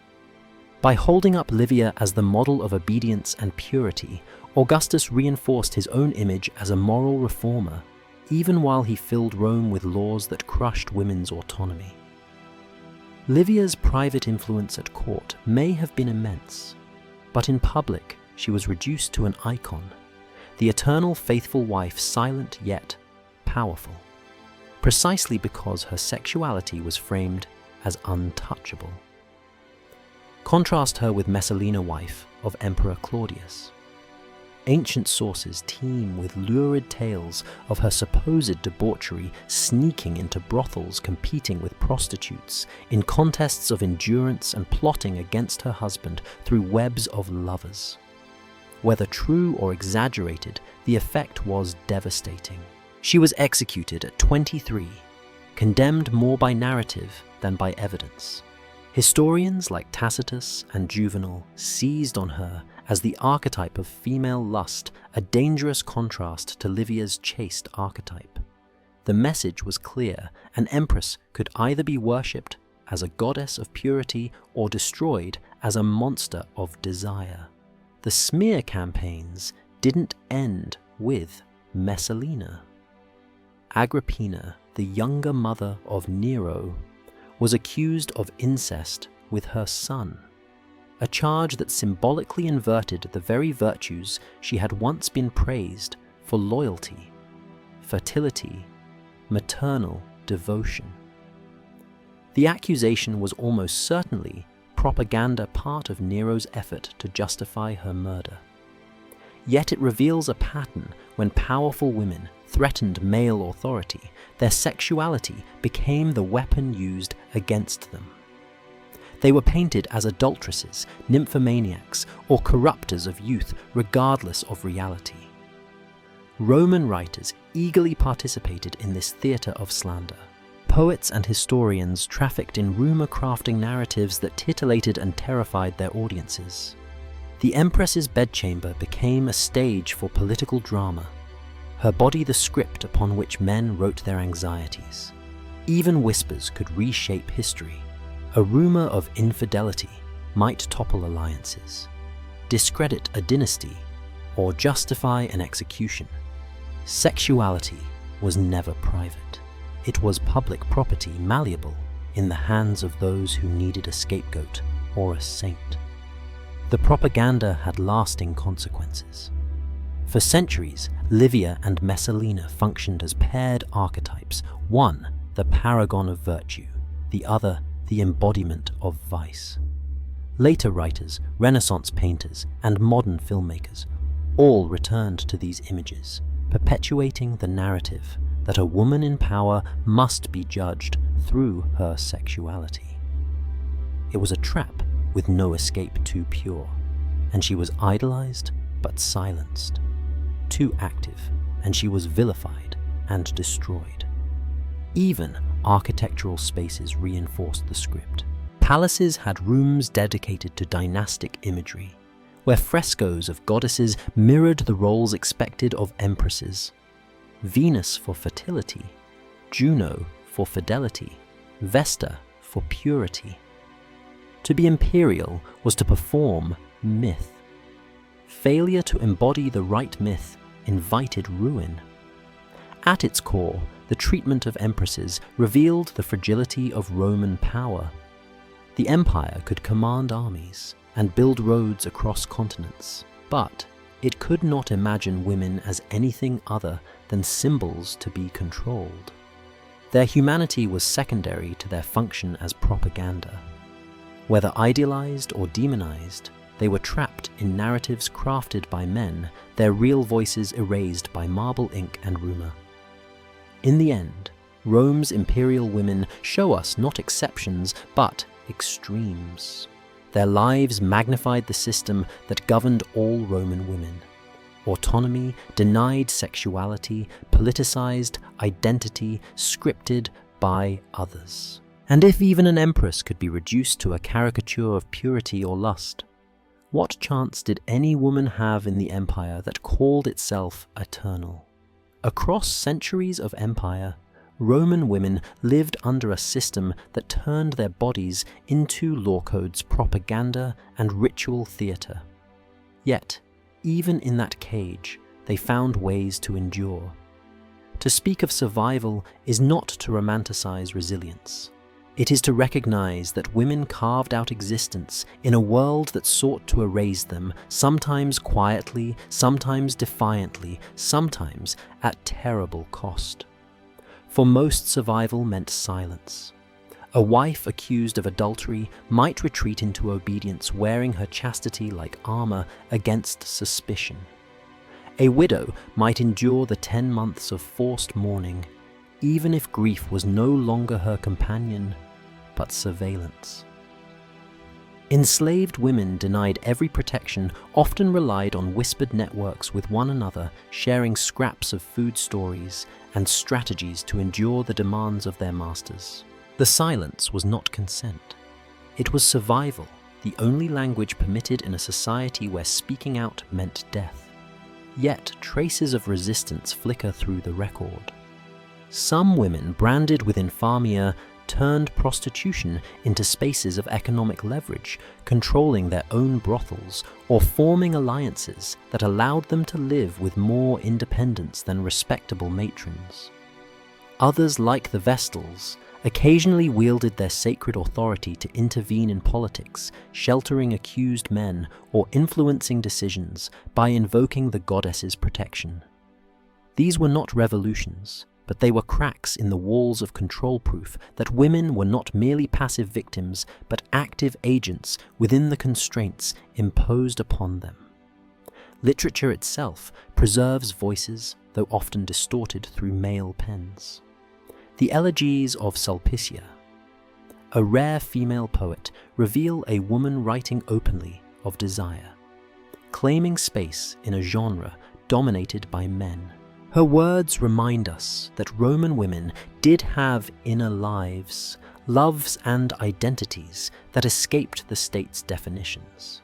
By holding up Livia as the model of obedience and purity, Augustus reinforced his own image as a moral reformer, even while he filled Rome with laws that crushed women's autonomy. Livia's private influence at court may have been immense, but in public she was reduced to an icon, the eternal faithful wife, silent yet powerful, precisely because her sexuality was framed as untouchable. Contrast her with Messalina, wife of Emperor Claudius. Ancient sources teem with lurid tales of her supposed debauchery, sneaking into brothels, competing with prostitutes, in contests of endurance and plotting against her husband through webs of lovers. Whether true or exaggerated, the effect was devastating. She was executed at 23, condemned more by narrative than by evidence. Historians like Tacitus and Juvenal seized on her as the archetype of female lust, a dangerous contrast to Livia's chaste archetype. The message was clear: an empress could either be worshipped as a goddess of purity or destroyed as a monster of desire. The smear campaigns didn't end with Messalina. Agrippina, the younger mother of Nero, was accused of incest with her son, a charge that symbolically inverted the very virtues she had once been praised for: loyalty, fertility, maternal devotion. The accusation was almost certainly propaganda, part of Nero's effort to justify her murder. Yet it reveals a pattern: when powerful women threatened male authority, their sexuality became the weapon used against them. They were painted as adulteresses, nymphomaniacs, or corrupters of youth, regardless of reality. Roman writers eagerly participated in this theatre of slander. Poets and historians trafficked in rumor-crafting narratives that titillated and terrified their audiences. The empress's bedchamber became a stage for political drama, her body the script upon which men wrote their anxieties. Even whispers could reshape history. A rumor of infidelity might topple alliances, discredit a dynasty, or justify an execution. Sexuality was never private. It was public property, malleable in the hands of those who needed a scapegoat or a saint. the propaganda had lasting consequences. For centuries, Livia and Messalina functioned as paired archetypes, one the paragon of virtue, the other the embodiment of vice. Later writers, Renaissance painters, and modern filmmakers all returned to these images, perpetuating the narrative that a woman in power must be judged through her sexuality. It was a trap with no escape too pure, and she was idolized but silenced. Too active, and she was vilified and destroyed. Even architectural spaces reinforced the script. Palaces had rooms dedicated to dynastic imagery, where frescoes of goddesses mirrored the roles expected of empresses. Venus for fertility, Juno for fidelity, Vesta for purity. To be imperial was to perform myth. Failure to embody the right myth invited ruin. At its core, the treatment of empresses revealed the fragility of Roman power. The empire could command armies and build roads across continents, but it could not imagine women as anything other than symbols to be controlled. Their humanity was secondary to their function as propaganda. Whether idealized or demonized, they were trapped in narratives crafted by men, their real voices erased by marble ink and rumor. In the end, Rome's imperial women show us not exceptions, but extremes. Their lives magnified the system that governed all Roman women. Autonomy, denied sexuality, politicized identity, scripted by others. And if even an empress could be reduced to a caricature of purity or lust, what chance did any woman have in the empire that called itself eternal? Across centuries of empire, Roman women lived under a system that turned their bodies into law codes, propaganda, and ritual theatre. Yet, even in that cage, they found ways to endure. To speak of survival is not to romanticize resilience. It is to recognize that women carved out existence in a world that sought to erase them, sometimes quietly, sometimes defiantly, sometimes at terrible cost. For most, survival meant silence. A wife accused of adultery might retreat into obedience, wearing her chastity like armor against suspicion. A widow might endure the 10 months of forced mourning, even if grief was no longer her companion, but surveillance. Enslaved women, denied every protection, often relied on whispered networks with one another, sharing scraps of food stories and strategies to endure the demands of their masters. The silence was not consent. It was survival, the only language permitted in a society where speaking out meant death. Yet traces of resistance flicker through the record. Some women, branded with infamia, turned prostitution into spaces of economic leverage, controlling their own brothels or forming alliances that allowed them to live with more independence than respectable matrons. Others, like the Vestals, occasionally wielded their sacred authority to intervene in politics, sheltering accused men or influencing decisions by invoking the goddess's protection. These were not revolutions, but they were cracks in the walls of control, proof that women were not merely passive victims, but active agents within the constraints imposed upon them. Literature itself preserves voices, though often distorted through male pens. The elegies of Sulpicia, a rare female poet, reveal a woman writing openly of desire, claiming space in a genre dominated by men. Her words remind us that Roman women did have inner lives, loves and identities that escaped the state's definitions.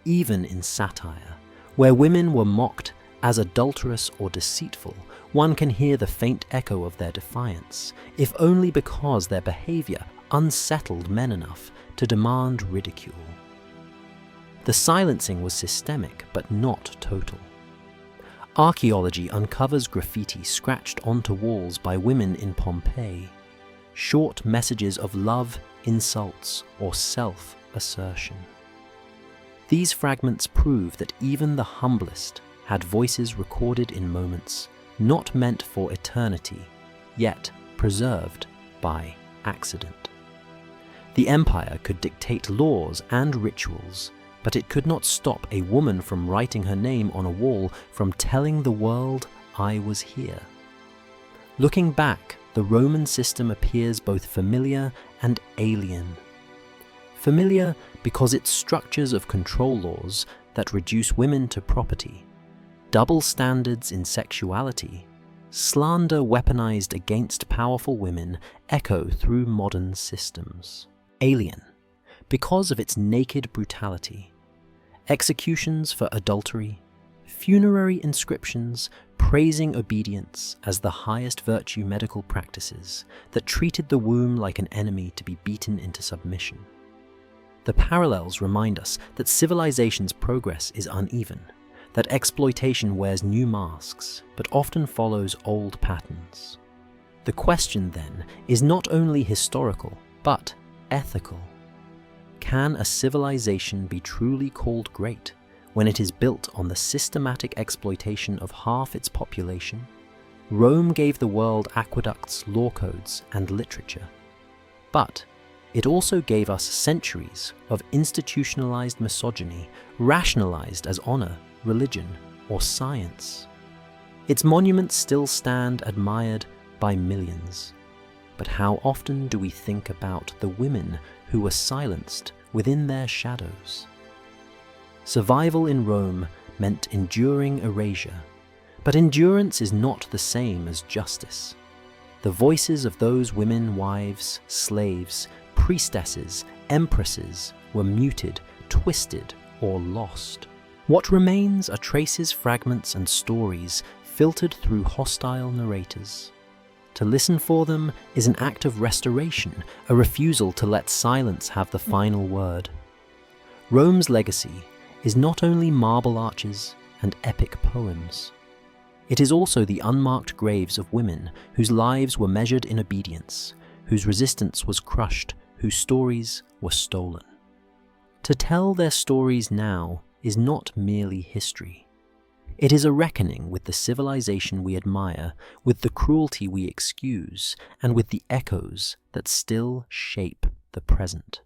Even in satire, where women were mocked as adulterous or deceitful, one can hear the faint echo of their defiance, if only because their behavior unsettled men enough to demand ridicule. The silencing was systemic, but not total. Archaeology uncovers graffiti scratched onto walls by women in Pompeii, short messages of love, insults, or self-assertion. These fragments prove that even the humblest had voices recorded in moments not meant for eternity, yet preserved by accident. The empire could dictate laws and rituals, but it could not stop a woman from writing her name on a wall, from telling the world, "I was here." Looking back, the Roman system appears both familiar and alien. Familiar because its structures of control laws that reduce women to property, double standards in sexuality, slander weaponized against powerful women echo through modern systems. Alien because of its naked brutality, executions for adultery, funerary inscriptions praising obedience as the highest virtue medical practices that treated the womb like an enemy to be beaten into submission. The parallels remind us that civilization's progress is uneven, that exploitation wears new masks, but often follows old patterns. The question, then, is not only historical, but ethical. Can a civilization be truly called great when it is built on the systematic exploitation of half its population? Rome gave the world aqueducts, law codes, and literature. But it also gave us centuries of institutionalized misogyny, rationalized as honor, religion, or science. Its monuments still stand admired by millions. But how often do we think about the women who were silenced within their shadows? Survival in Rome meant enduring erasure, but endurance is not the same as justice. The voices of those women, wives, slaves, priestesses, empresses were muted, twisted, or lost. What remains are traces, fragments, and stories filtered through hostile narrators. To listen for them is an act of restoration, a refusal to let silence have the final word. Rome's legacy is not only marble arches and epic poems. It is also the unmarked graves of women whose lives were measured in obedience, whose resistance was crushed, whose stories were stolen. To tell their stories now is not merely history. It is a reckoning with the civilization we admire, with the cruelty we excuse, and with the echoes that still shape the present.